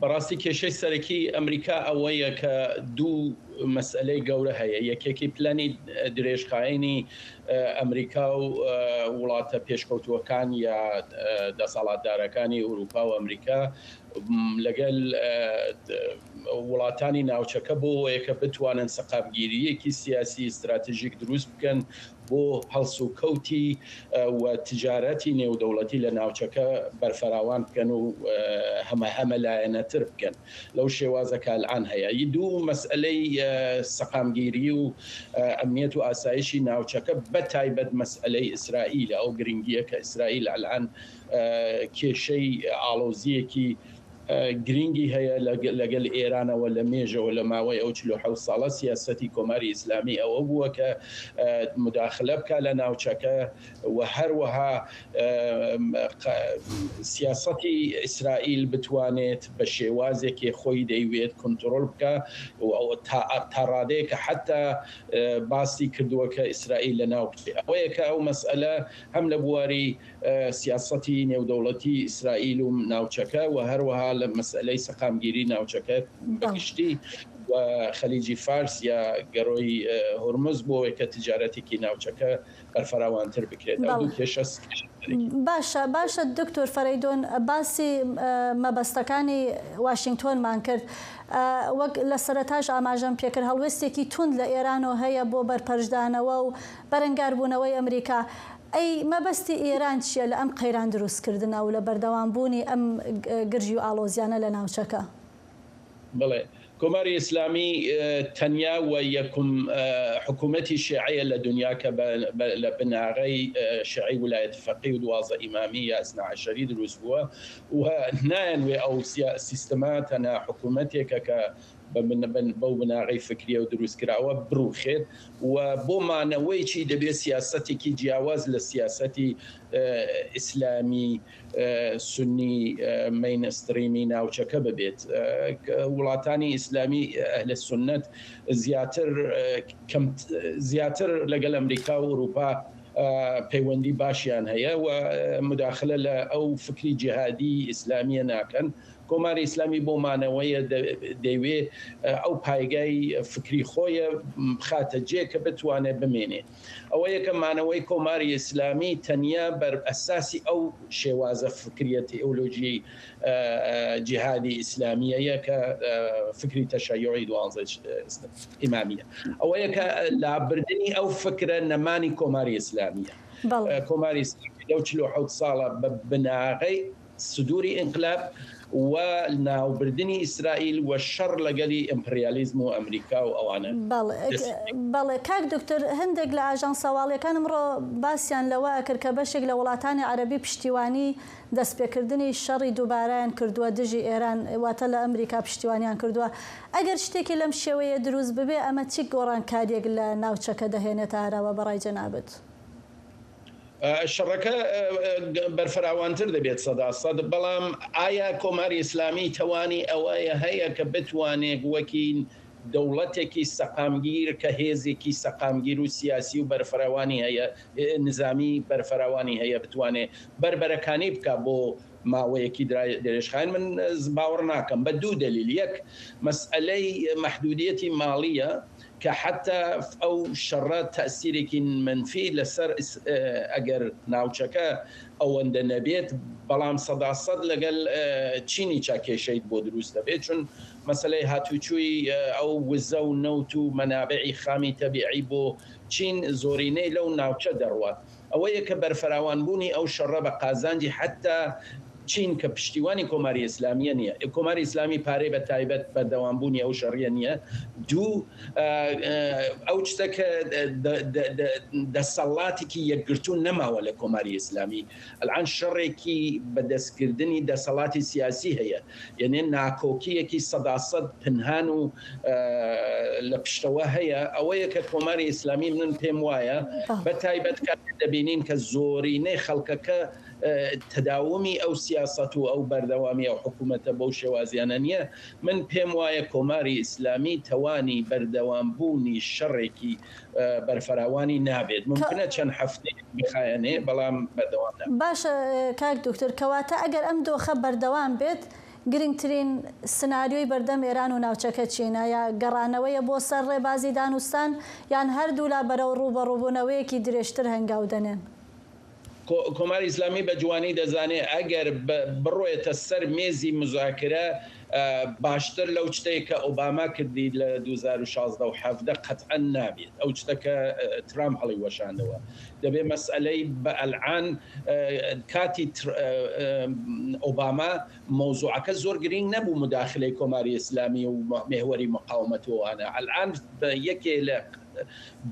بەڕاستی کێشەی سەرەکی ئەمریکا ئەوەیە کە دوو مەسئلەی گەورە هەیە. یەکێکی پلانی درێژخایینی ئەمریکا و وڵاتە پێشکەوتووەکان یا دەسەڵاتدارەکانی ئەوروپا و ئەمریکا لەگەل وڵاتانی ناوچەکە بۆ یەکە بتوانن سەقامگیریەکی سیاسی استراتژیک دروست بکەن بۆ هەڵس و کەوتی و تجارەتی نێودەوڵەتی لە ناوچەکە بەرفەراوان بکەن و هەمە لایەنەتر بکەن لەو شێوازەکە الان هەیە. دوو مەسئلەی سەقامگیری و ئەمنیەت و ئاسایشی ناوچەکە بە تایبەت مەسئلەی ئیسرائیل ئەو گرنگیە کە ئیسرائیل الان کێشەی ئاڵۆزیەکی گرنگی هەیە لەگەل ئێرانەوە لە مێژەوە لە ماوەی ئەو 47 ساڵە سیاسەتی کۆماری ئیسلامی ئەوە بووە کە مداخلە بکە لە ناوچەکە و هەروەها سیاسەتی ئیسرائیل بتوانێت بە شێوازێکی خۆی دەیوێت کنترۆل بکە تا ڕادەیە کە حتا باسی کردووە کە ئیسرائیل لە ناو بچێت. ئەوەیە کە ئەو مەسئلە هەم لە بواری سیاسەتی نێودەوڵەتی ئیسرائیل و ناوچەکە و هەروەها لە مەسئلەی سەقامگیری ناوچەکە بەگشتی و خەلیجی فارس یا گەڕۆی هورمز بۆەوەی کە تجارەتێکی ناوچەکە بەرفەراوانتر بکرێت. باشە دکتۆر فەرەیدۆن باسی مەبەستەکانی واشنگتۆنمان کرد وەک لە سەرەتاش ئاماژەم پێکرد هەڵوێستێکی توند لە ئێرانەوە هەیە بۆ بەرپەرشدانەوە و بەرەنگاربوونەوەی ئەمریکا. ئەی مەبەستی ئێران چییە لە ئەم قەیران دروستکردنە و لە بەردەوامبوونی ئەم گرژی و ئالۆزیانە لە ناوچەکە؟ بڵێ کۆماری ئیسلامی تەنیا و یەکم حکوومەتی شیعەیە لە دنیا کە لە بناغەی شیعی ویلایەت فەقیه و 12 ئیمامی یا ئیسنا عەشەری دروست بووە و نایەنوێ ئەو سیستەمە تەنها حکوومەتێکە کە بەو بناغی فکریە و دروست کراوە بڕوخێت و بۆ مانەوەیکی دەبێت سیاسەتێکی جیاواز لە سیاسەتی ئیسلامی سنی مینستریمی ناوچەکە ببێت. وڵاتانی ئیسلامی ئەهل سنت زیاتر لەگەڵ ئەمریکا و ئوروپا پەیوەندی باشیان هەیە و مداخلە لە ئەو فکری جیهادی ئیسلامیە ناکەن. کۆماری ئیسلامی بۆ مانەوەیە دەیوێ ئەو پایگای فکری خۆیە بخاتە جێ کە بتوانێت بمێنێ. ئەوە یەکە مانەوەی کۆماری ئیسلامی تەنیا بەر ئەساسی ئەو شێوازە فکریە تئۆلۆژی جیهادی ئیسلامیەیە کە فکری تەشەیوعی 12 ئیمامیە. ئەوە یەکە لابردنی ئەو فکرە نەمانی کۆماری ئیسلامیە. کۆماری ئیسلامی لەو 47 ساڵە بە بناغەی سدوری ئینقلاب و ناوبردنی ئیسرائیل و شەڕ لەگەلی ئیمپریالیزم و ئەمریکا و ئەوانە. بەڵێ کاک دکتۆر هەندێک لە ئاژانس هەواڵیەکان ئەمڕۆ باسییان لەوە کرد کە بەشێک لە وڵاتانی عەرەبی پشتیوانی دەستپێکردنی شەڕی دووبارەیان کردووە دژی ئێران واتە لە ئەمریکا پشتیوانیان کردووە. ئەگەر شتێکی لەم شێوەیە دروست ببێ ئەمە چی گۆڕانکاریێک لە ناوچەکە دەهێنێتە ئاراوە بەڕای جەنابەت؟ شەڕەکە بەرفەراوانتر دەبێت 100%. بەڵام ئایا کۆماری ئیسلامی توانی ئەوەیە هەیە کە بتوانێت وەکی دەوڵەتێکی سەقامگیر کە هێزێکی سەقامگیر و سیاسی و بەرفەراوانی هەیە نظامی بەرفەراوانی هەیە بتوانێت بربەرەکانی بکە بۆ ماوەیەکی درێژخایەن؟ من باوەڕ ناکەم بە دوو دلیل. یەک مەسئلەی مەحدودیەتی ماڵیە کە حتا ئەو شەڕە تەسیرێکی منفی لەسەر ئەگەر ناوچەکە ئەوەندە نەبێت بەڵام 100% لەگەل چینی چاکێشەیت بۆ دروست دەبێت چون مەسەلەی هاتوچووی ئەو وزە و نەوت و مەنابعی خامی تەبیعی بۆ چین زۆرینەی لەو ناوچە دەڕوات. ئەوەیە کە بەرفەراوانبوونی ئەو شەڕە بە قازانجی حتا چین کە پشتیوانی کۆماری ئیسلامیە نییە. کۆماری ئیسلامی پارەی بە تایبەت بەردەوامبوونی ئەو شەڕیە نییە. دوو ئەو شتەکە دەسەڵاتێکی یەکگرتوون نەماوە لە کۆماری ئیسلامی. ئەلان شەڕێکی بەدەستکردنی دەسەڵاتی سیاسی هەیە، یعنی ناکۆکیەکی 100% پنهان و لە پشتەوە هەیە. ئەوەیە کە کۆماری ئیسلامی من پێم وایە بە تایبەت کات دەبینین کە زۆرینەی خەڵکەکە تەداومی ئەو سیاست و ئەو بەردەوامی ئەو حکوومەتە بەو شێوازیانە نییە. من پێم وایە کۆماری ئیسلامی توانی بەردەوامبوونی شەڕێکی بەرفەراوانی نابێت. ممکنە چەند هەفتەیەک بخایەنێ بەڵام بەردەوام نابێت. باشە کاک دکتۆر کەواتە ئەگەر ئەم دۆخە بەردەوام بێت گرنگترین سناریۆی بەردەم ئێران و ناوچەکە چینە؟ یا گەڕانەوەیە بۆ سەر ڕێبازی دانوستان یان هەردوو لا بەرەو ڕوبەڕووبوونەوەیەکی درێژتر هەنگاو دەنێن؟ کۆماری ئیسلامی بە جوانی دەزانێت ئەگەر بڕۆیەتە سەر مێزی مذاکرە باشتر لەو شتەیە کە ئۆباما کردی لە 2016 و 17 قەتعەن نابێت ئەو شتەکە ترامپ هەڵی وەشاندەوە دەبێ مەسئلەی بە ئەلعان کاتی ئۆباما مۆزوعەکە زۆر گرنگ نەبوو مداخلەی کۆماری ئیسلامی و مێهوەری مقاومەتەوەوانە ئەلعان یەکێ لە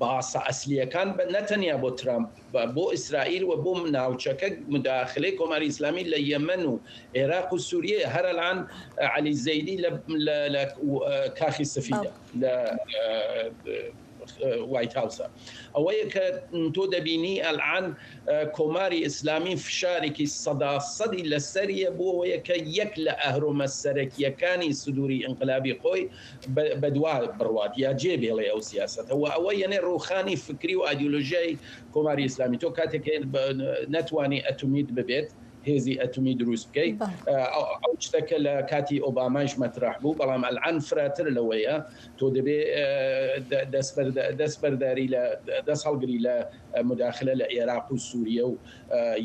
باسە ئەسلیەکان نەتەنیا بۆ ترامپ بۆ ئیسرائیل و بۆ ناوچەکە مداخلەی کۆماری ئیسلامی لە یەمەن و عێراق و سووریە هەر ئەلان عەلی زەیدی لە کاخی سفیدە لە وايت هاوسە ئەوەیە کە تۆ دەبینی ئەلعان کۆماری ئیسلامی فشارێکی 100% لەسەریە بۆ ئەوەیە کە یەک لە ئەهرۆمە سەرەکیەکانی سنووری ئینقلابی خۆی بەدوا بڕوات یا جێبێڵێ ئەو سیاسەتەوە ئەوە یەنێ ڕوخانی فکری و ئایدیۆلۆژیای کۆماری ئیسلامی تۆ کاتێک نەتوانی ئەتومیت ببێت هێزی ئەتومی دروست بکەیت ئەو شتەکە لە کاتی ئۆبامایش مەترح بوو بەڵام ئەلعان فراتر لەوەیە تۆ دەبێ دەستبەرداری لە دەست هەڵگری لە مداخلە لە عێراق و سووریە و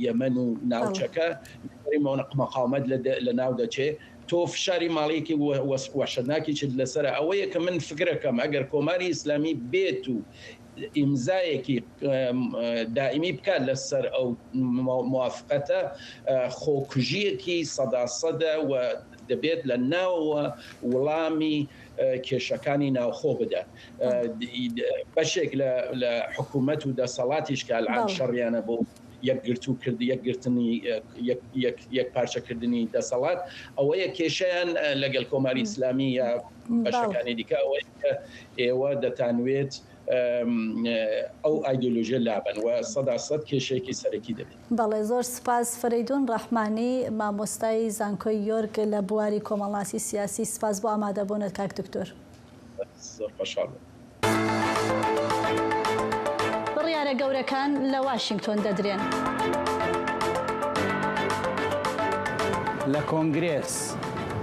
یەمەن و ناوچەکە مقاومەت لە ناو دەچێت تۆ فشاری ماڵیەکی وەشەناکیشت لەسرە ئەوەیە کە من فکرەکەم ئەگەر کۆماری ئیسلامی بێت و ئیمزایەکی دائمی بکات لەسەر ئەو موافقەتە خۆکوژیەکی 100% و دەبێت لە ناوەوە وەڵامی کێشەکانی ناوخۆ بدات بەشێک لە حکوومەت و دەسەڵاتیش کە ئەلعان شەڕیانە بۆ یەکگرتو کردی یەکگرتنی یەک پارچەکردنی دەسەڵات ئەوەیە کێشەیان لەگەڵ کۆماری ئیسلامی یا بەشەکانی دیکە ئەوەیە کە ئێوە دەتانوێت ئەو ئایدۆلۆژیە لابن و 100% کێشەیەکی سەرەکی دەبێت. بەڵێ زۆر سپاس فەریدون ڕەحمانی مامۆستای زانکۆی یۆرک لە بواری کۆمەڵاتی سیاسی سپاس بۆ ئامادەبوونت کاک دکتۆر. زۆر خۆشحاڵ بووم. بڕیارە گەورەکان لە واشنگتۆن دەدرێن. لە کۆنگرێس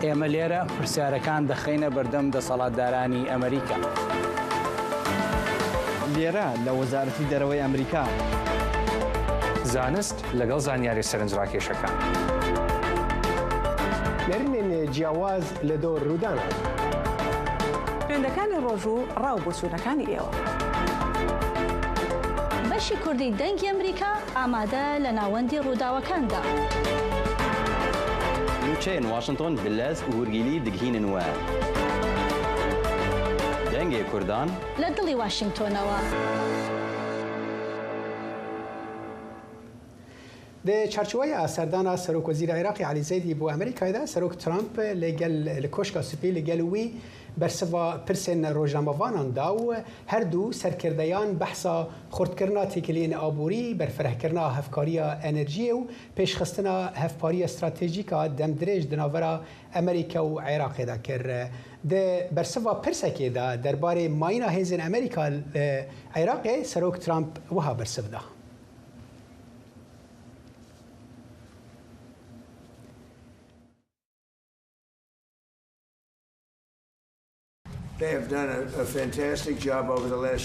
ئێمە لێرە پرسیارەکان دەخینە بەردەم دەسەڵاتدارانی ئەمریکا. لێرە لە وەزارەتی دەرەوەی ئەمریکا زانست لەگەڵ زانیاری سەرنجڕاکێشەکان نەرینێن جیاواز لە دۆ ڕوودانە خوێندەکانی ڕۆژوو ڕاو بۆ چوونەکانی ئێوە بەشی کوردی دەنگی ئەمریکا ئامادە لە ناوەندی ڕووداوەکاندا نوچەیەن واشنتۆن بلەز و هورگیلی دگهینن وە دەنگێ کوردان لە دڵی واشنگتۆنەوە. د چارچوبەی سەردانا سەرۆکوەزیرە عێراقی عەلی زەیدی بۆ ئەمریکایدا سەرۆک ترامپ لەگەڵ لە کۆشکا سوپی لەگەڵ وی بەرسەوە پرسێن ڕۆژنامەواناندا و هەردوو سەرکردەیان بەحسا خۆردکردنا تێکیلێن ئابووری بەرفرەهکردنا هەفکاریە ئەنەرژیە و پێشخستنا هەفپاریە استراتێژیکا دەمدرێژ دناوەرە ئەمریکا و عێراقیدا کرد. د بەرسەوە پرسێکێدا دەربارەی ماینا هێزن ئەمریکا عێراقی سەرۆک ترامپ وها بەرسەودا. They have done a fantastic job over the last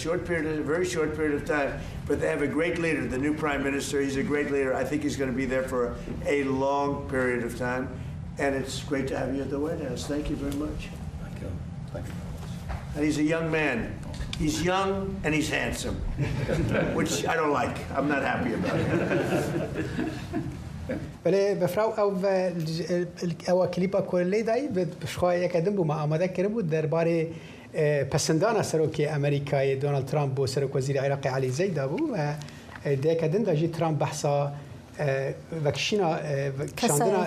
very short period of time, but they have a great leader, the new Prime Minister. He's a great leader. I think he's going to be there for a long period of time, and it's great to have you at the White House. Thank you very much. Thank you. Thank you. And he's a young man. He's young and he's handsome, which I don't like. I'm not happy about it. بله بفراو او کلیپا کلی دای بشخواه یک ادم بو ما آماده کرده بود درباره پسندان سروک امریکای دونالد ترامپ بو سروک وزیر عراق علی زید بو و دیگه ادم داشتی ترامپ بحثا وکشینا کشاندنا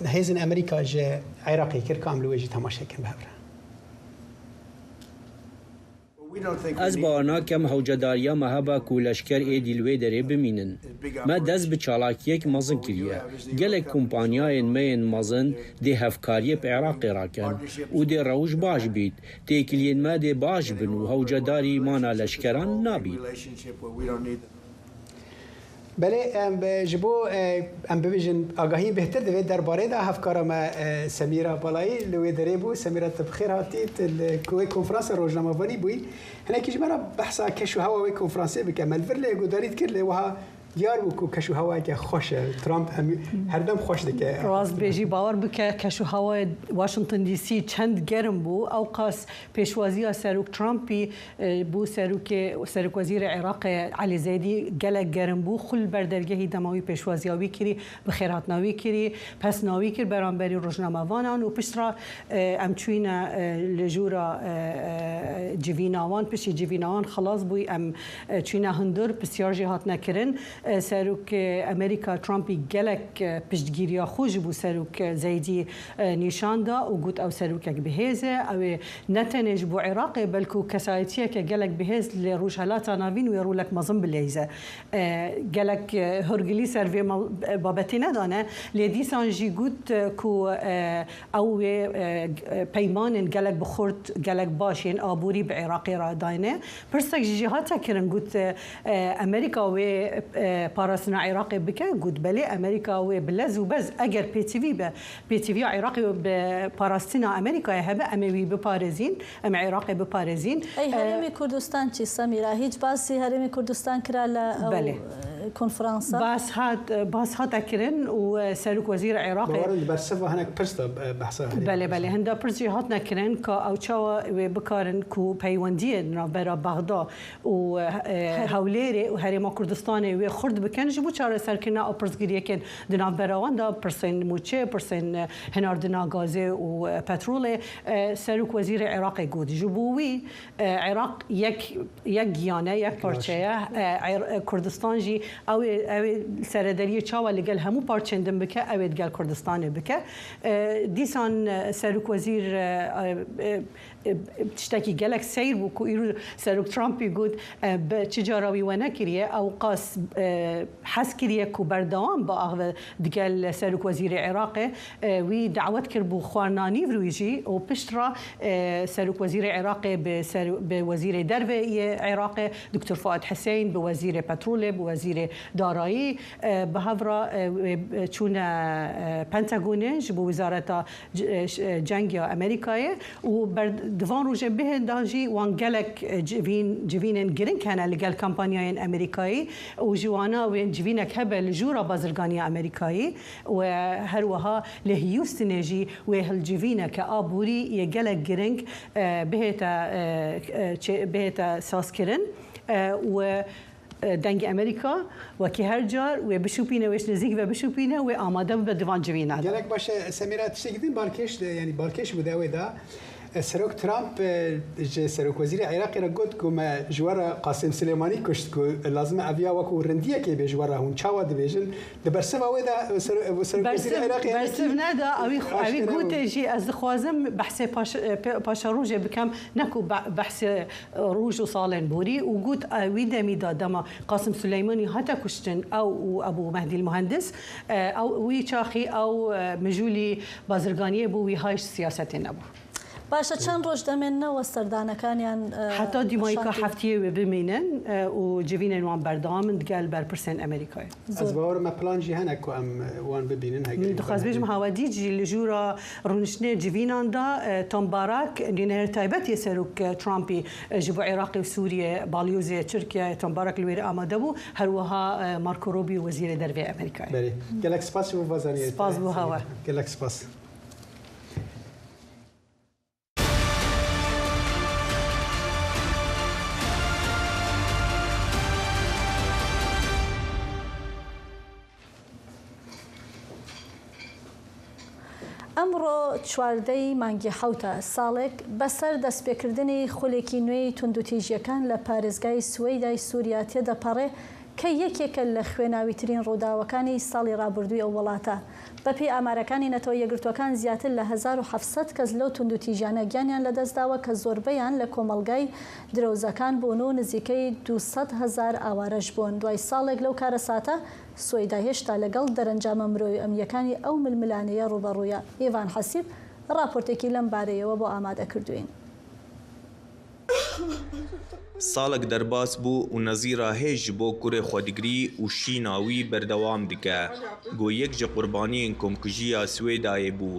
هیزن امریکا جه عراقی کرد کامل ویجی تماشا کن بهبره. از باورناکم هەوجەداریە مەهەبە و لەشکەر ئێدیلوێ دەرێ بمینن. مە دەست بە چالاکیەک مەزن کردیە. گەلێک کۆمپانیایەن مەیەن مەزن دێ هەفکاریە عێراقی ڕاکەن و دێ ڕەوش باش بیت. تێکیلێن مە دێ باش بن و هەوجەداری مانە لەشکەران نابیت. بله جبو ام ببیجن آگاهی بهتر دوید درباره ده هفکارم سمیرا بالایی لوی دریبو سمیرا تبخیر هاتیت کوی کنفرانس روزنامه‌نویسی بوی هناك جمعنا بحثا كشو هوا وي كونفرانسي بكمل فرلي قدريت كرلي وها دیار بوو کەش و هەوایەکە خۆشە ترامپ هەردەم خۆش دەکە ڕاستبێژی باوەڕ بکە کەش و هەوای واشنگتن دیسی چەند گەرم بوو ئەو قاس پێشوازیە سەرۆک ترامپی بوو سەرۆکوەزیرە عێراقی عەلی زەیدی gelek gerim bû xul berdergehî dema wî pêşwaziya wî kirî bi xêrhatina wî kirî pesna wî kir beramberî rojnamevanan û piştra em çûne li jûra civîna wan piştî civîna wan xelas bûî em çûne hundir pisyar jî hatine kirin serok Amerîka Trumpî gelek piştgiriya xwe ji bo serok Zeydî nîşan da û got ew serokek bihêz e ew ê ne tenê ji bo Iraqê belkû kesayetiyeke gelek bihêz li Rojhelata Navîn wê rûlek mezin bilêze gelek hûrgilî ser vê babetê nedane lê dîsan jî got ku ew wê peymanên gelek bi xurt gelek başên aborî bi Iraqê re dayne pirsek jî hate kirin got Amerîka wê parastina Iraqê bike got belê Amerîka wê bi lez û bez eger PTV be PTVya Iraqê bi parastina Amerîkayê hebe em ê wî biparêzîn em Iraqê biparêzîn Herêmê Kurdistan çi Semîra hiç basî Herêmê Kurdistan kira li konferansa باس هات kirin û serok wezîr Iraqê bersiva hinek pirs da behsa belê belê hinda pirs jî hatine kirin ka ew çawa wê bikarin ku peywendiyê navbera Bexda û Hewlêrê û Herêma Kurdistanê wê xurt bikin ji bo çareserkirina ew pirsgiriyekên di navbera wan da pirsên mûçê pirsên hinardina gazê û petrolê serok wezîrê Iraqê got ji bo wî Iraq yek giyane yek parçeye Kurdistan jî ew serederiye çawa li gel hemû parçên din bike ew ê gel Kurdistanê bike dîsan serok wezîr tiştekî gelek seyr bû ku îro serok Trumpî got çi cara wî we nekiriye ew qas hez kiriye ku berdewam bi axve digel serok wezîrê Iraqê wî dawet kir bû xwarinanî vir wî jî û piştra serok wezîrê Iraqê bi wezîrê derve Iraqê Dr. Fuad Hüseyin bi wezîrê petrolê bi wezîrê darayî bi hevra çûne Pentagonê ji bo wizareta cengiya Amerîkayê û divan rojê bihêndan jî wan gelek civînên giring hene li gel kampanyayên Amerîkayî û ji wana wê civînek hebe li jûra bazirganiya Amerîkayî û her wiha li Houstonê jî wê hilcivîneke aborî yê gelek giring bihête sazkirin û dengê Amerîka wekî her car wê bişûpîne wêş nêzik ve bişûpîne wê amade bibe divan civînan. Gelek baş Semîra tiştekî din balkêş yanî balkêş bû dewê da serok Trump ji serokwezîrê Iraqê re got ku me ji we re Qasim Silêmanî kuşt ku lazim e eviya wekû rindiyekê bê ji we re hûn çawa dibêjin li bersiva wê de serokwezîrê Iraqê bersiv neda evî gotê jî ez dixwazim behsê paşa rojê bikem neku behsê roj û salên borî û got wî demî da dema Qasim Silêmanî hate kuştin ew û Ebu Mehdî Muhendis ew wî çaxî ew mijûlî bazirganiyê bû wî hayş siyasetê nebû. باشە چەند ڕۆژ دەمێننەوە سەردانەکانیان حتا دیمایکە هەفتیە وێ بمێنن و جوینên wan berdewamın digel berpirsên Amerîkayê. Ez bawer me plan jî hene ku em wan bibînin dixwazbêjim hawedî jî li jûra rûniştinê civînan da Tom Barak nêner taybetê serok Trumpî ji bo Iraqê û Sûriye balyozê Tirkiye Tom Barak li wê re amade bû her wiha Marco Rubio wezîrê dervê Amerîkayê. Gelek spas ji bo vazaniyê. Spas bû hewa. Gelek spas. ئەمڕۆ چواردەی مانگی حوتە ساڵێک بەسەر دەستپێکردنی خولێکی نوێی توندوتیژیەکان لە پارێزگای سوێدای سووریا تێدەپەڕێ کە یەکێکە لە خوێناویترین ڕووداوەکانی ساڵی ڕابردووی ئەو وڵاتە. بەپێی ئامارەکانی نەتەوە یەکگرتوەکان زیاتر لە 1700 کەس لەو توندوتیژانە گیانیان لەدەستداوە کە زۆربەیان لە کۆمەڵگای درەوزەکان بوون و نزیکەی 200,000 ئاوارەش بوون. دوای ساڵێک لەو کارەساتە سوێدا هێشتا لەگەڵ دەرەنجامە مرۆیی ئەمنیەکانی ئەو ململانەیە ڕوبەڕوویە. ئێڤان حەسیب راپۆرتێکی لەم بارەیەوە بۆ ئامادەکردوین. ساڵک دەرباس بوو و نەزیرا هێژ بۆ کوڕێ خۆدیگری و شیناوی بەردەوام دکە گۆ یەک ji قوربانiyên komkujiya Swêdayê bû.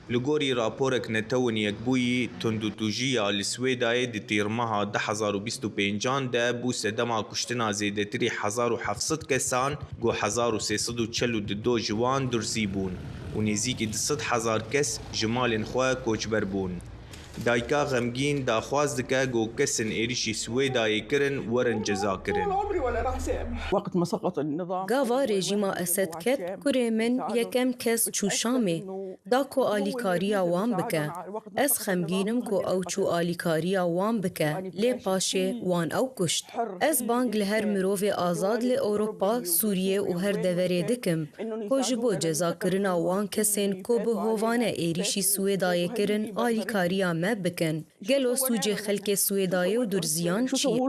لگوری راپورک نتون یک بوی تندوتوجیا لسویدای دی تیرمها 2025 ده بو سدما کشتنا زیدتری 1700 کسان گو 1342 جوان درزی بون و نزیکی 200,000 کس جمال خواه کوچبر بون. دایکا غمگین داخواز دکه گو کسن ایریشی سویدای کرن ورن جزا کرن. وقت ما سقط النظام گاوا رژیما اسد کت کره من یکم کس چوشامه دا کو آلیکاریا وان بکه از خمگینم کو او چو آلیکاریا وان بکه لی پاشه وان او کشت از بانگ لهر مروف آزاد لی اوروپا سوریه و هر دوره دکم کو جبو جزا کرنا وان کسین کو به هوانه ایریشی سویدای کرن آلیکاریا ما بکن گلو سوجه خلک سویدای و درزیان چی؟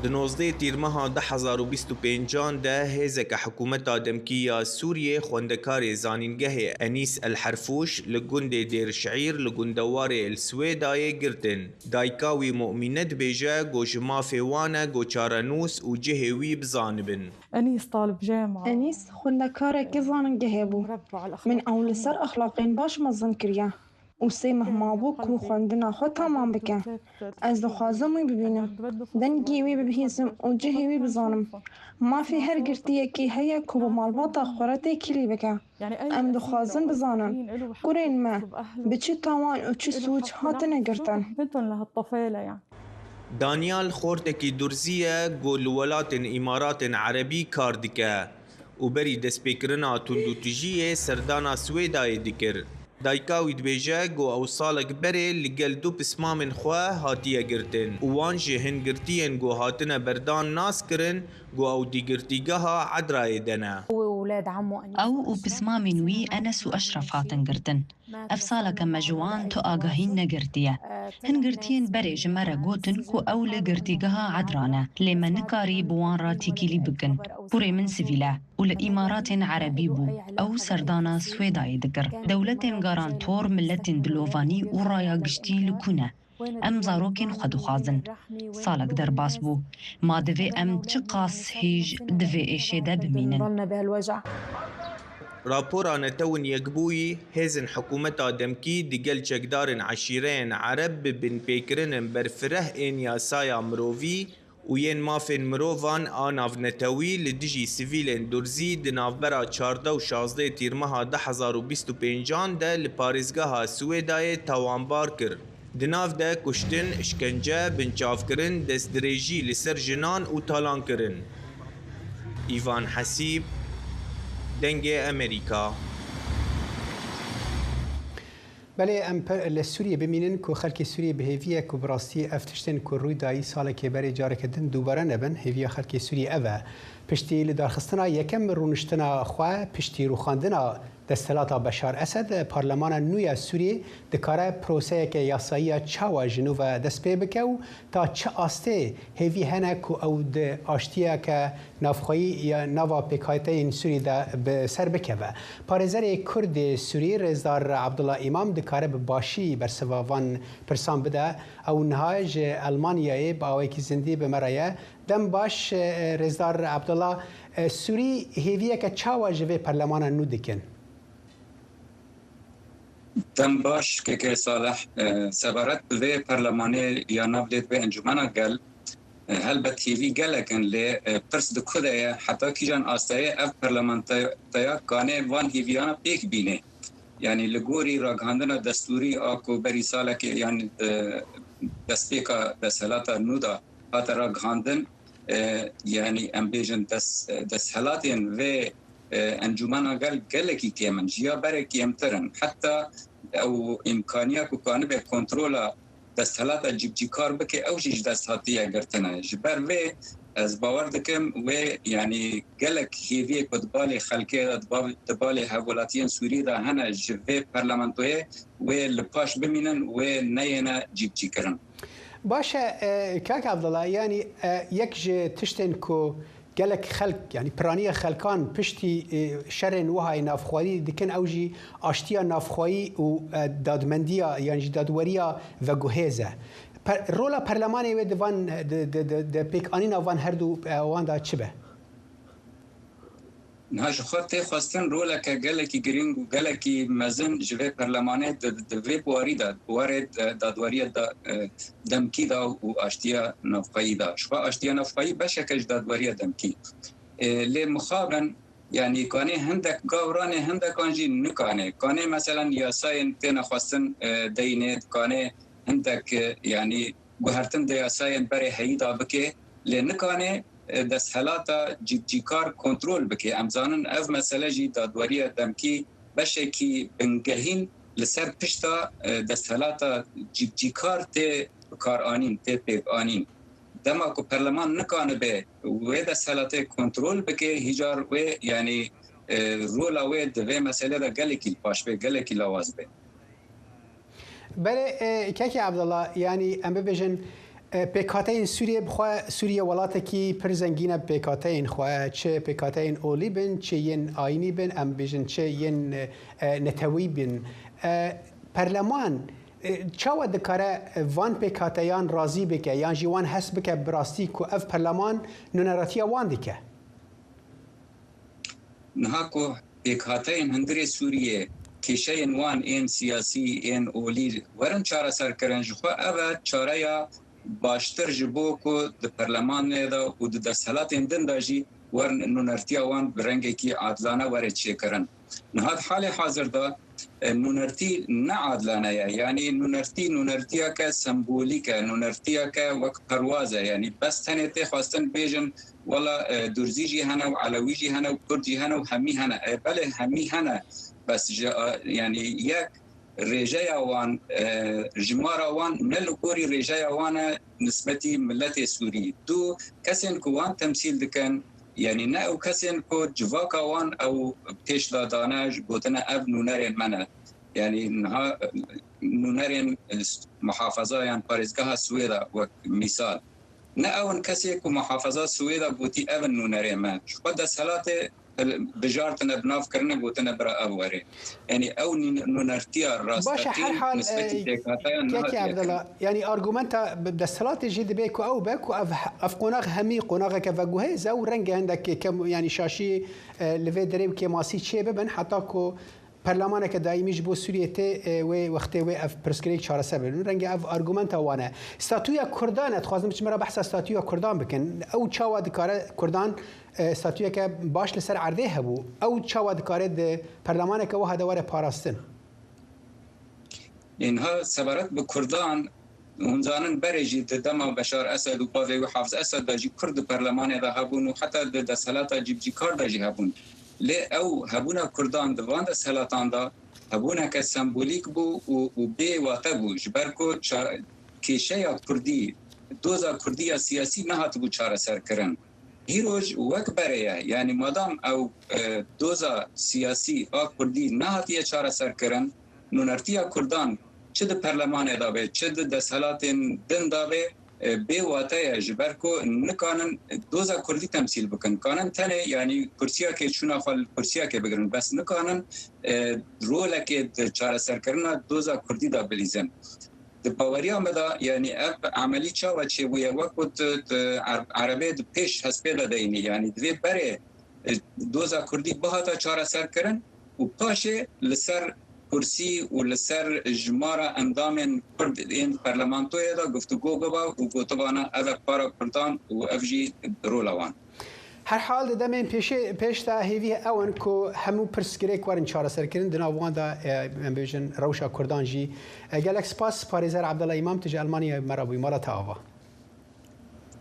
دنوزده تیرمها 2025 ده هزک حکومت دمکیه سوریه خوندکار زانینگه انیس الحرفوش لگند دیر شعیر لگندوار السویدای گرتن دایکاوی مؤمنت بیجه گوشما فیوانه گوچارنوس و جهوی بزانبن. انیس طالب جامعه انیس خوندکار که زانینگه بو من اول سر اخلاقین باش مزن کریا و سه مهما بو کو خوندنا خود تمام بکن از دخوازم ببینم دنگیوی ببهیزم و جهوی بزانم ما في هر گرتیه که هیا کو با مالباتا خورته کلی بکن ام دخوازم بزانم قرین ما بچه تاوان و چه سوچ هاتنه گرتن دانیال خورتکی درزیه گل ولات امارات عربی کار دکه و بری دسپیکرنا تندوتجیه سردانا سویدای دکر دایکاوی دبیجه گو او سالک بره لگل دو پسما من خواه هاتیه گرتن وان جهن گرتین گو هاتنه بردان ناس کرن گو او دی گرتیگه ها عدرای دنه او بسما منوی انس و اشرف هاتن گرتن افصالك مجوان تو آگاهین نگرتیه هنگرتین بره جمره گوتن کو او لگرتیگه عدرانه لیمن نکاری بوان را تیکیلی بکن پوری من سویله و لإمارات عربی بو او سردانا سویدای دگر دولت گارانتور ملت دلوفانی و رایا گشتی لکونه ام زاروکین خدو خازن سالک در باس بو ما دوی ام چه قاس هیج دوی ایشه بمینن راپوران تون یکبوی هزن حکومت دمکی دیگل چکدارن عشیرین عرب بن پیکرن برفره این یاسایا مرووی و ین مافن مرووان آناف نتوی لدیجی سیویلن درزی دناف برا 14 و 16 تیرمها 2025 ده لپاریزگاه سویدای تاوانبار کر. دناف ده کشتن اشکنجه بنچاف کرن دست دریجی لسر جنان و تالان کرن. ایوان حسیب دنگ امریکا. بله ام لسوریه ببینن که خلک سوریه به هویه که براستی افتشتن که روی دایی سال که بری جاره کردن دوباره نبن هویه خلک سوریه اوه پشتی لدارخستنا یکم رونشتنا خواه پشتی روخاندنا دستلات بشار اسد پارلمان نوی سوریه دکاره پروسه که یاسایی چاوا جنوب دست پی بکو تا چه آسته هیوی هنه که او ده آشتیه که نافخوایی یا نوا پیکایته این سوری ده به سر بکوه پارزر کرد سوری رزدار عبدالله امام دکاره به باشی بر سواوان پرسان بده او نهاج المانیای با اوی که زندی به مرایه دم باش رزدار عبدالله سوری هیویه که چاوا جوه پارلمان نو دکن دم باش که صالح سبارت به پارلمانی یا نبلت به انجمن گل هل به تیوی گل کن لی پرس دکوده حتی کی جان آستای اف پارلمانتایا کانه وان هیویانا پیک بینه یعنی لگوری راگاندن دستوری آکو بری ساله که یعنی دستپیکا دستهلاتا نودا هات راگاندن یعنی امبیجن دستهلاتین و انجمن گل کی کیمن جیا بره کیمترن حتی او امکانیه کو کانه به کنترل دستهلات جیب کار بکه او جیج دستهاتیه گرتنه جبر و از باور دکم و یعنی گلک هیوی کدبال خلقه دبال حوالاتیان سوری دا هنه جوه پارلمانتویه و لپاش بمینن و نینا جیب کرن باشه کاک عبدالله یعنی یک جه تشتن کو گلک خلق يعني برانية خلقان پشتی شرن وهای نافخوایی دکن اوجی آشتیا نافخوایی و دادمندیا یعنی دادوریا و گوهزه رولا پارلمانی و دوان د پیک آنینا وان هر دو وان دا چه به نهاج خاطر خواستن رولك گلکی گرینگ و گلکی مزن جوه پرلمانه دوی بوارید وارد دادواری دمکی دا و اشتیا نفقی دا شو اشتیا نفقی بشکش دادواری دمکی لی مخابن يعني كاني هندك قوراني هندك كانجي نكاني كاني مثلا ياساين تنا خواستن دينت كاني هندك يعني بهرتن ياساين بري هيدا بكي لنكاني دسهلاتا جيكار كنترول بكي امزانن اف مساله جي دادوريه دمكي بشكي بنجهين لسر بشتا دسهلاتا جيكار تي كارانين تي بيبانين دما کو برلمان نکانه به و دسهلاتا كنترول بكي هجار و يعني رولا و د مساله دا گلکی باش به گلکی لواز به بله کاکی عبدالله يعني ام ببجن پیکاتین سوریه بخواه سوریه ولاتی پر زنگینه پیکاتین خواه چه پیکاتین اولی بن چه ین آینی بن ام بیشن چه ین نتوی بن پرلمان چاو دکاره وان پیکاتیان راضی بکه یان جوان حس بکه براستی کو اف پرلمان نونراتیا وان دیکه نهاکو پیکاتین هندری سوریه کشین وان این سیاسی این اولی ورن چاره سر کرنج خو اول چاره یا باشتر جبو کو د پرلمان دا او د دسهلات دن داجی ورن نونرتیا وان برنګ کی عادلانه ور چی کرن نه حال حاضر دا نونرتی نه عادلانه یعنی نونرتیا کا سمبولیک نونرتیا کا وک پروازه یعنی بس تنه ته خواستن بیژن ولا درزی جی هنه و علوی جی هنه و کردی هنه و همی هنه بله همی هنه بس يعني ياك رجايا وان جمارا وان نلقوري رجايا وانا نسبتي ملتي سوري دو كسن كوان تمثيل دكان يعني ناو كسن كو جواكا وان او بيش لا داناج بوتنا اب نونارين منا يعني نونارين محافظة يعني باريزغاها سويدا ومثال ناو كسيكو محافظة سويدا بوتي اب نونارين ما شو بدا سلاته بجارتنا بناف كرنا بوتنا برا أبوري يعني أو نرتيا الراس باش حال كيكي عبد الله يعني أرجومنتا بالصلاة جد بيكو أو بيكو أف قناغ همي قناغ كفجوه زو رنج عندك كم يعني شاشي لفي دريب كماسي شيء ببن حتى كو برلمان كدائمي جبو سوريا تي وقت اف برسكريك شهر سبب رنج اف ارجومنتا وانا ستاتويا كردان تخوازم مش مرة بحث ستاتويا كردان بكن او تشاوا دكاره كردان ستاتويا ك باش لسر عرضه هبو او تشاوا دكاره د برلمان ك وهذا ور باراستن انها سبارت بكردان ونزانن بريجي دما بشار اسد وباوي وحافظ اسد داجي كرد برلمان ده هبون وحتى د سلاطه جيبجي كار داجي هبون لي او هبونا كردان دوان دسهلاتان دا هبونا كسمبوليك بو و بي واتبو جبركو كيشيا كردي دوزا كردية سياسي نهات بو چاره سر کرن هيروج وك بريه يعني مادام او دوزا سياسي او كردي نهات يه چاره سر کرن نونرتيا كردان چه د پرلمان داوي چه د دسهلاتن دن داوي بي واتايا جبركو نكانن دوزا كردي تمثيل بكن كانن تاني يعني كرسيا كي شونا خال كرسيا كي بگرن بس نكانن رولا كي چاره سر کرنا دوزا كردي دا بليزن د باوريا مدا يعني اب عملي چاوا چي ويا وقت عربي د پیش حسبه دايني يعني دوي بري دوزا كردي بهاتا چاره سر کرن و پاشه لسر كرسي ولسر جمارة اندام كرد این پرلمانتو دا گفتگو ببا و گوتبانا اذا بارا كردان و افجي رولوان هر حال دمين پیش تا هیوی اون کو همو پرسکریک ورن چاره سر کردن دنا وان دا امبیشن روشا کردان جی گالکس پاس پاریزر عبدالله امام تجي المانيا مرابوي مالا تاوا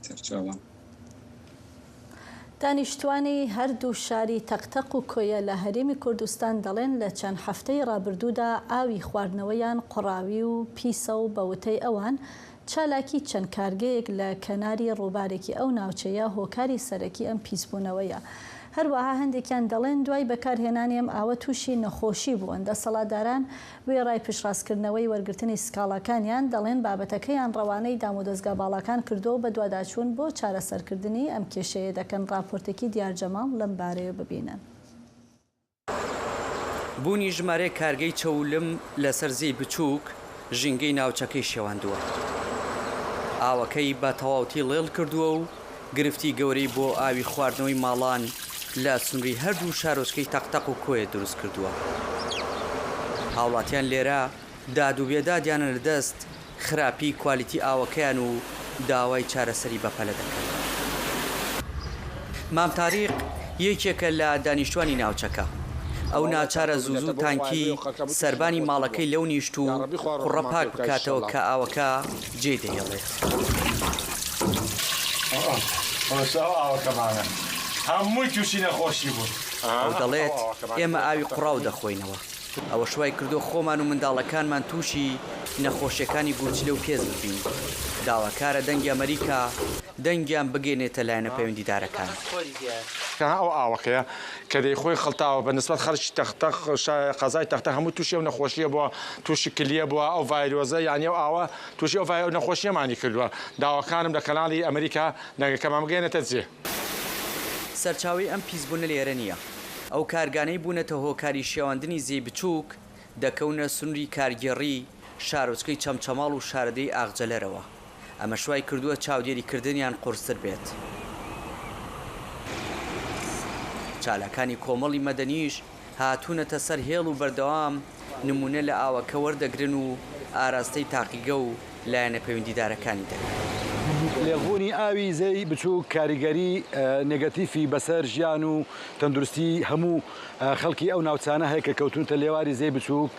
ترجوا دانیشتوانی هەردوو شاری تەقتەق و کۆیە لە هەرێمی کوردستان دەڵێن لە چەند هەفتەی ڕابردوودا ئاوی خواردنەوەیان قوڕاوی و پیسە و بەوتەی ئەوان چالاکی چەند کارگەیەک لە کەناری ڕووبارێکی ئەو ناوچەیە هۆکاری سەرەکی ئەم پیسبوونەوەیە. هەروەها هەندێکیان دەڵێن دوای بەکارهێنانی ئەم ئاوە تووشی نەخۆشی بوون. دەسەڵاتداران وێ ڕای پشتڕاستکردنەوەی وەرگرتنی سکاڵاکانیان دەڵێن بابەتەکەیان ڕەوانەی دام و دەستگا باڵاکان کردو بە دوواداچوون بۆ چارەسەرکردنی ئەم کێشەیە دەکەن. ڕاپۆرتێکی دیارجەماڵ لەم بارەیە ببینن. بوونی ژمارە کارگەی چەولم لە سەرزەی بچووک ژینگەی ناوچەکەی شێواندووە. ئاوەکەی بە تەواوەتی لێڵ کردووە و گرفتی گەورەی بۆ ئاوی خواردنەوەی ماڵان لە سنووری هەردوو شارۆچکەی تەقتەق و کۆیە دروست کردووە. هاوڵاتیان لێرە داد و بێدادیانە لەدەست خراپی کوالیتی ئاوەکەیان و داوای چارەسەری بەپەلە دەکەن. مام تاریق یەکێکە لە دانیشتوانی ناوچەکە. ئەو ناچارە زوزوو تانکی سەربانی ماڵەکەی لەو نیشت و قوڕەپاک بکاتەوە کە ئاوەکە جێ دەهێڵێت. ئاوەکەمانە هەمووی تووشی نەخۆشی بوو. ئەو دەڵێت ئێمە ئاوی قوڕاو دەخۆینەوە. ئەوە شوای کردو خۆمان و منداڵەکانمان تووشی نەخۆشیەکانی گورچلە و پێز ببین. داواکارە دەنگی ئەمریکا دەنگیان بگەێنێتە لایەنە پەیوەندیدارەکان. ئەو ئاوەکەیە کە دەیخۆی خەڵتاوە بە نسبەت خەرشی تەختەق قەزای تەختە هەموو تووشی و نەخۆشیە بووە، تووشی کلیە بووە، ئەو ڤایرۆزە یانی ئەو ئاوە تووشی ئەو ڤایرۆ نەخۆشیەمانی کردووە. داواکانم لە کەناڵی ئەمریکا دەنگەکەمان بگەێنێتە جێ. سەرچاوی ئەم پیسبوونە لێرە نییە. ئەو کارگانەی بوونەتە هۆکاری شێواندنی زێی بچووک دەکەونە سنووری کارگێڕی شارۆچکەی چەمچەماڵ و شارەدەی ئاغجەلەرەوە. ئەمە شوای کردووە چاودێریکردنیان قورستر بێت. چالاکانی کۆمەڵی مەدەنیش هاتوونەتە سەر هێڵ و بەردەوام نمونە لە ئاوەکە وەردەگرن و ئاراستەی تاقیگە و لایەنە پەیوەندیدارەکانی دەکەن. لێغبوونی ئاوی زەی بچووک کاریگەری نێگەتیفی بەسەر ژیان و تەندروستی هەموو خەڵکی ئەو ناوچانە هەیە کە کەوتونتە لێواری زەی بچووک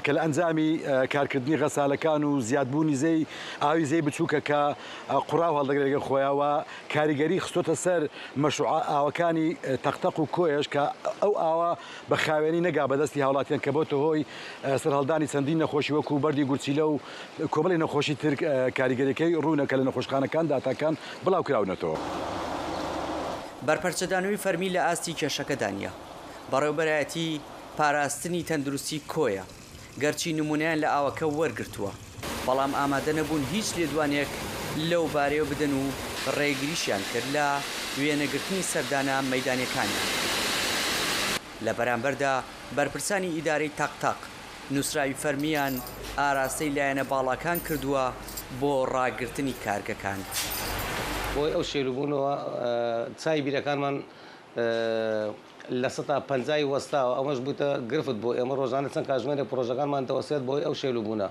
کە لە ئەنجامی کارکردنی غەسالەکان و زیادبوونی زەی ئاوی زەی بچووکە کە قوڕاو هەڵدەگرێتە خۆیەوە کاریگەری خستۆتە سەر مەشروع ئاوەکانی تەختەق و کۆیەش کە ئەو ئاوە بە خاوێنی نەگا بەدەستی هاوڵاتیان کە بۆتە هۆی سەرهەڵدانی چەندین نەخۆشی وەکو بەردی گورچیلە و کۆمەڵی نەخۆشی تر کاریگەریەکەی ڕوونەکە لە نەخۆشخانەکان داتاکان بڵاو کراونەتەوە. بەرپەرچەدانەوەی فەرمی لە ئاستی کێشەکەدانە. بەڕێوەبەرایەتی پاراستنی تەندروستی کۆیە. گەرچی نمونیان لە ئاوەکە وەرگرتووە. بەڵام ئامادە نەبوون هیچ لێدوانێک لەو بارەیە بدەن و ڕێگریشیان کرد لە وێنەگرتنی سەردانە مەیدانیەکانیان. لە بەرامبەردا بەرپرسانی ئیدارەی تەقتەق نووسراوی فەرمیان ئاراستەی لایەنە باڵاکان کردووە بۆ ڕاگررتنی کارگەکان. بۆی ئەو شێلوبوونەوە چای بیرەکانمان لە 150 وەستاوە ئەوەش بووتە گرفت بۆ ئێمە ڕۆژانە چەند کاژمێرە پرۆژەکانمان تەوەسێت بۆی ئەو شێلوبوونە.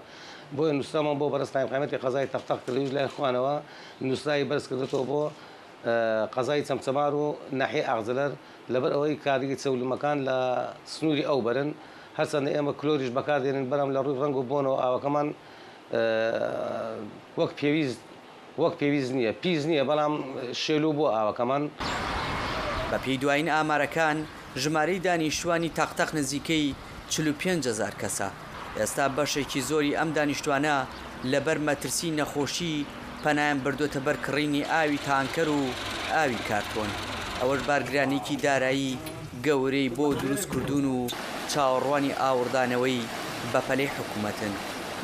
بۆی نووسرامان بۆ بەرز قایمەتی قەزای تەقتەق کردوش لای خوانەوە نووسرایی بەرز کردێتەوە بۆ قەزای چەمچەمار و ناحیە ئاغجەلەر لەبەر ئەوەی کاریگەری چەولومەکان لە سنووری ئەو بەرن هەرچەندە ئێمە کلۆریش بەکاردێنن بەرەم لە ڕووی ڕەنگ و بۆنەوە ئاوەکەمان وەک پێویست نییە پیس نییە بەڵام شێلوو بۆ ئاوەکەمان. بە پێی دوایین ئامارەکان ژمارەی دانیشتوانی تەقتەق نزیکەی 45,000 کەسە. ئێستا بەشێکی زۆری ئەم دانیشتوانە لەبەر مەترسی نەخۆشی پەنایان بردوۆتە بەر کڕینی ئاوی تانکەر و ئاوی کارتۆن. ئەوەش بارگرانێکی دارایی گەورەی بۆ دروستکردون و چاوەڕوانی ئاوردانەوەی بەپەلەی حکوومەتن.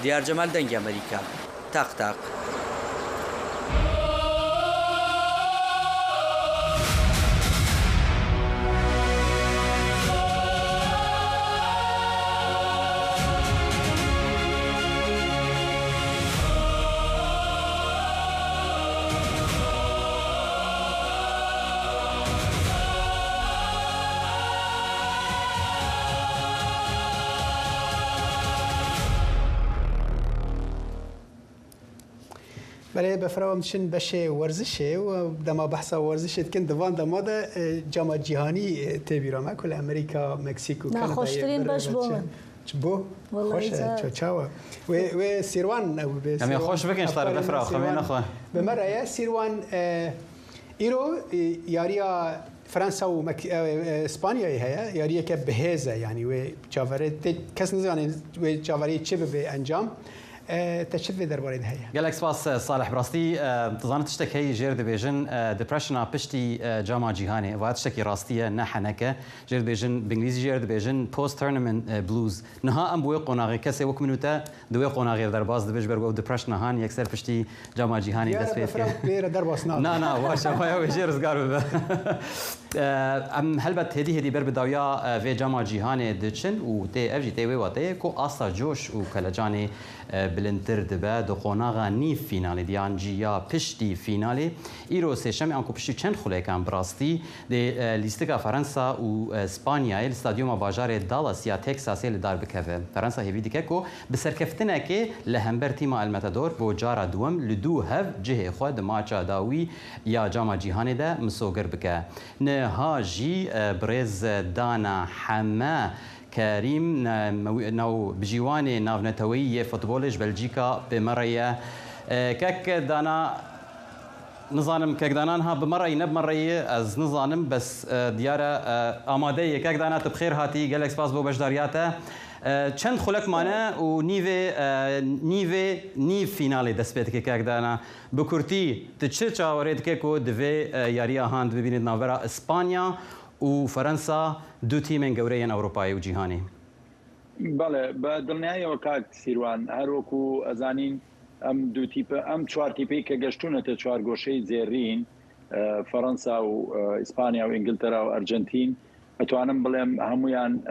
دیار جەمال دەنگی ئەمریکا تەقتەق. بله بفرام شن بشه ورزشه و دما بحث ورزشه کن دوان دما ده جام جهانی تبیرامه کل امریکا مکزیک و کانادا نخوشترین باش بومن بو خوشه چاوا و سیروان همه خوش بکن اشتار بفرا خمین اخوان بمره یا سیروان ایرو یاریا فرانسا و اسپانیایی هیا یاریه که بهزه یعنی و چاوره کس نزانه و چاوره چه به انجام تشتفي دربارين هيا. قالك سباس صالح براستي تظن تشتكي جير دبيجن ديبرشن بشتي جامعة جيهاني وهذا تشتكي راستية نحنك جير دبيجن بانجليزي جير دبيجن بوست تورنمنت بلوز نها ام بوي قناغي كسي وك منوتا دوي قناغي درباز دبيج برغو ديبرشن هان يكسر بشتي جامعة جيهاني دس فيه بير درباس نا واشا ما جير زغارو ام هلبت هدي بر بداويا في جامعة جيهاني دچن و تي اف جي تي وي واتي كو اصلا جوش و كلجاني بلندتر دبا دو قوناغا نیف فینالی دیان جیا پشتی فینالی ایرو سیشم انکو پشتی چند خله کان براستی دی لیستگا فرانسا و اسپانیا الاستاديوم باجار دالاس یا تكساس اللي دار بكفه فرنسا هي بيدي كيكو بسركفتنا كي لهمبر تيما المتادور بو جارا دوم لدو هف جهه خود ماچا داوي یا جاما جهان ده مسوگر بك نهاجي بريز دانا حما كريم نو بجيواني ناف نتوي فوتبولج بلجيكا بمريا كك دانا نظانم كك دانانها بمرأي نب مرأي از نظانم بس ديارة آماده كك دانات بخير هاتي جالكس باس بو بجدارياته چند خلق مانه و نیو فینالی دست بید که کک دانا بکرتی تچه چاورید که کو دوی یاریا هاند ببینید ناورا اسپانیا و فرنسا دو تیمن گورین اروپایی و جیهانی. بله با دلنیای وکاک سیروان هر وکو ازانین ام دو تیپ ام چوار تیپی که گشتونه تا چوار گوشه زیرین فرانسا و اسپانیا و انگلترا و ارجنتین اتوانم بلیم همویان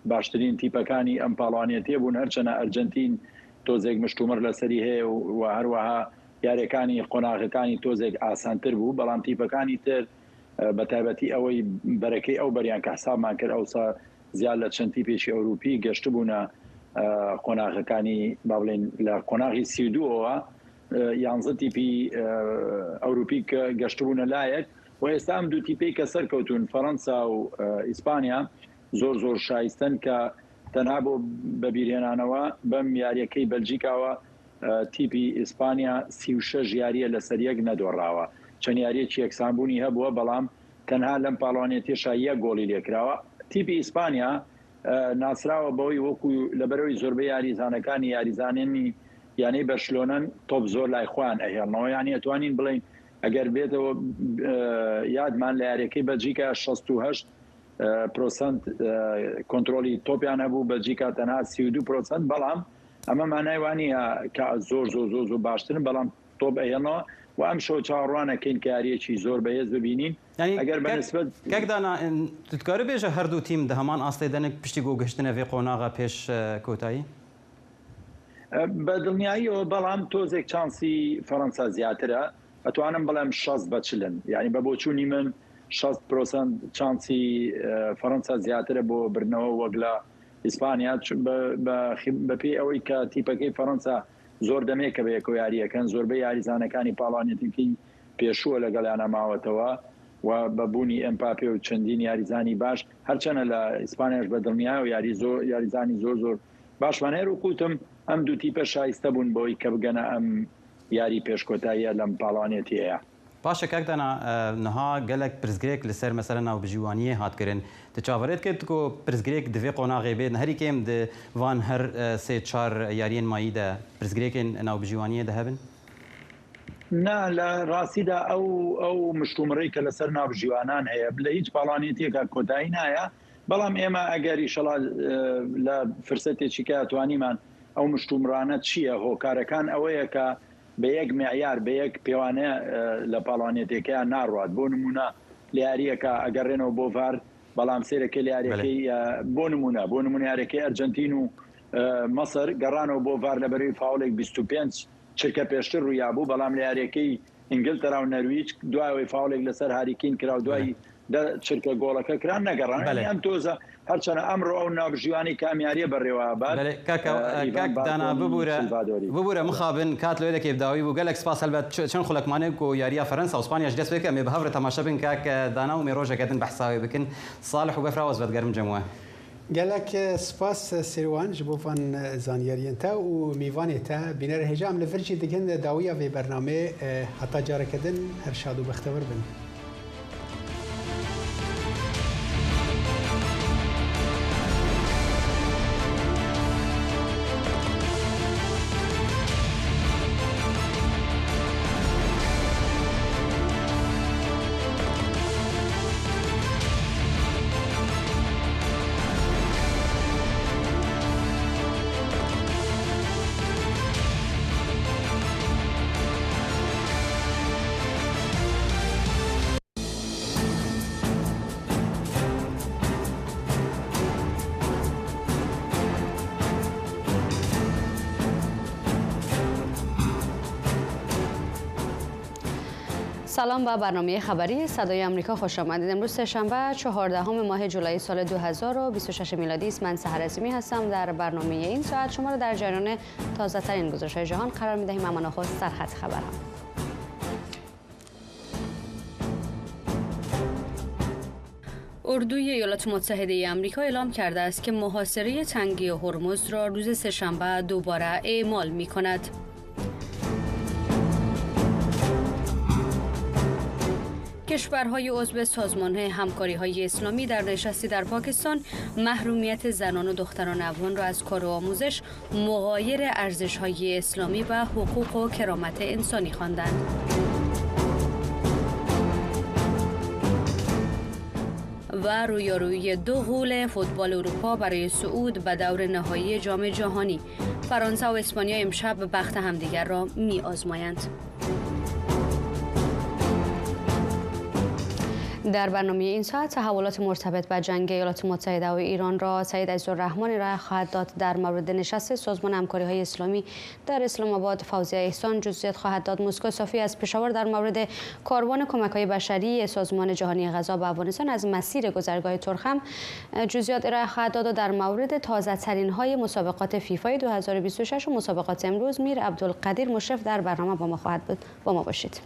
باشترین تیپکانی ام پالوانیتی بون هرچنه ارجنتین توزیک مشتومر لسری هی و هر وها یاریکانی قناغکانی توزیک آسانتر بو بلام تیپکانی تر بتایبەتی ئەوەی بەرەکەی ئەو بەریان کە حسابمان کرد ئەوسا زیاد لە چەند تیپێکی ئەوروپی گەشت بوونە قۆناغەکانی با بڵێن لە قۆناغی 32ەوە 11 تیپی ئەوروپی کە گەشت بوونە لایەک و ئێستا ئەم دوو تیپەی کە سەرکەوتون فەڕەنسا و ئیسپانیا زۆر شایستن کە تەنها بۆ بەبیرهێنانەوە بەم یاریەکەی بەلجیکاوە تیپی ئیسپانیا 36 یاریە لەسەر یەک نەدۆڕاوە چەند یاریەکی یەکسانبوونی هەبووە بەڵام تەنها لەم پاڵۆنیێتیشا یەک گۆڵی لێکراوە تیپی ئیسپانیا ناسراوە بەوەی وەکو لەبەرەوەی زۆربەی یاریزانەکانی یاریزانێنی یانەی بەرشلۆنەن تۆپ زۆر لای خۆیان ئەهێڵنەوە یانی ئەتوانین بڵین ئەگەر بێتەوە یادمان لە یاریەکەی بەلجیکا 68% کۆنتترۆلی تۆپیان هەبوو بەلجیکا تەنها 32% بەڵام ئەمە مانای وانە کە زۆر باشترن بەڵام تۆپ ئەهێڵنەوە و ئەم شۆ چاڕوانەکەین کە یاریەکی زۆر بەهێز ببینین ئەگەر بەنسبەت کەکدانا تکارە بێژە هەردوو تیم دە هەمان ئاستی دەنێک پشتی گۆ گەشتنە vê قۆناغا پێش کۆتایی بە دڵنیاییەوە بەڵام تۆزێک چانسی فەڕەنسا زیاترە ئەتوانم بەڵام 60 بەچلن یعنی بە بۆچوونی من 60% چانسی فەڕەنسا زیاترە بۆ برنەوە وەک لە ئیسپانیا بەپێی ئەوەی کە تیپەکەی فەڕەنسا زۆر دەمێکە بە یەکۆ یاریەکەن زۆربەی یاریزانەکانی پاڵانێتێکی پێشووە لەگەڵیانە ماوەتەوە و بەبوونی ئەمپاپێ و چەندین یاریزانی باش هەرچەنە لە ئیسپانیاش بە دڵنیا و یاریزانی زۆر باشمان هەر وکوتم ئەم دوو تیپە شایستە بوون بۆی کە بگەنە ئەم یاری پێشکۆتاییە لەم پاڵانێتی هەیە باشە کاکدانا نەها gelek pirsgirêk li ser mesela navbijwaniyê hatkirin tu çaverêt kir ku pirsgirêk divê qonağê bê herî kêm di van her sê çar yariyên mayî de pirsgirêkên navbijwaniyê de hebin نا لە ڕاستیدا ئەو مشتومڕی کە لەسەر ناوژیوانان هەیە لە هیچ پاڵانێتێکە کۆتایی نایە بەڵام ئێمە ئەگەری شەڵا لە فرسەتێکی کە توانیمان ئەو مشتومڕانە چییە هۆکارەکان ئەوەیە کە بە یەک معیار بە یەک پێوانەیە لە پاڵانێتێکیان ناڕات بۆ نمونە لیاریەکە ئەگەڕێنەوە بۆ ڤار بەڵام سێرەکە لیارەکەی بۆ نمونە یارەکەی ئەرجنتین و مەسەر گەڕانەوە بۆ ڤار لەبەروی فاولێک 25 چرکە پێشتر ڕوویابوو بەڵام لە یاریەکەی ئینگلتەرا و نەرویج دوایەوەی فاولێک لەسەر هاریکین کرا و دوای چرکە گۆڵەکە کران نەگەڕان ئەم تۆزە هەرچەنە ئەمڕۆ ئەو ناوژیوانی کامیاریە بەڕێوە دانا ببوورە مخابن کات لێ دەکێ داوی بوو گەلێک سپاس هەلبەت چەند خولەکمانێک و یاریە فەرەنسا و ئیسپانیاش دەست پێکە مێ بەهەورە تەماشە بن کاک دانا و مێڕۆژەکەتن بەحساوی بکن ساڵح و بەفراوەز بەدگەرم جەمووە gelek spas Sêrwan ji bo van zaniyariyên te û mîvanê te bîner hêjam li vir jî dikin dawiya vê bernamê heta careke din her şad û bextewir bin. سلام به برنامه خبری صدای آمریکا خوش آمدید. امروز سه‌شنبه 14 ماه جولای سال 2026 میلادی است. من سحر عظیمی هستم. در برنامه این ساعت شما را در جریان تازه ترین گزارش‌های جهان قرار می‌دهیم. اما نخست سرخط خبرها. اردوی ایالات متحده آمریکا اعلام کرده است که محاصره تنگه هرمز را روز سه‌شنبه دوباره اعمال می‌کند. کشورهای عضو سازمان همکاری‌های اسلامی در نشستی در پاکستان محرومیت زنان و دختران افغان را از کار و آموزش مغایر ارزش‌های اسلامی و حقوق و کرامت انسانی خواندند. و رویارویی دو غول فوتبال اروپا برای صعود به دور نهایی جام جهانی. فرانسه و اسپانیا امشب بخت همدیگر را می‌آزمایند. در برنامه این ساعت تحولات مرتبط با جنگ ایالات متحده و ایران را سید عزالرحمان ارائه خواهد داد. در مورد نشست سازمان همکاری‌های اسلامی در اسلام آباد فوزیه احسان جزئیات خواهد داد. مسکو صافی از پشاور در مورد کاروان کمک‌های بشری سازمان جهانی غذا به افغانستان از مسیر گذرگاه ترخم جزئیات ارائه خواهد داد. و در مورد تازه‌ترین‌های مسابقات فیفا 2026 و مسابقات امروز میر عبدالقدیر مشرف در برنامه با ما خواهد بود. با ما باشید.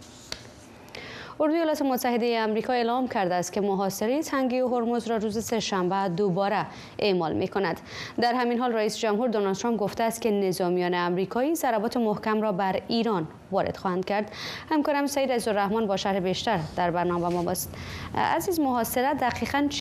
اردوی ایالات متحده آمریکا اعلام کرده است که محاصره تنگه هرمز را روز سه‌شنبه دوباره اعمال می‌کند. در همین حال رئیس جمهور دونالد ترامپ گفته است که نظامیان آمریکایی ضربات محکم را بر ایران وارد خواهند کرد. همکارم سید عزالرحمان با شرح بیشتر در برنامه ما است. عزیز، محاصره دقیقاً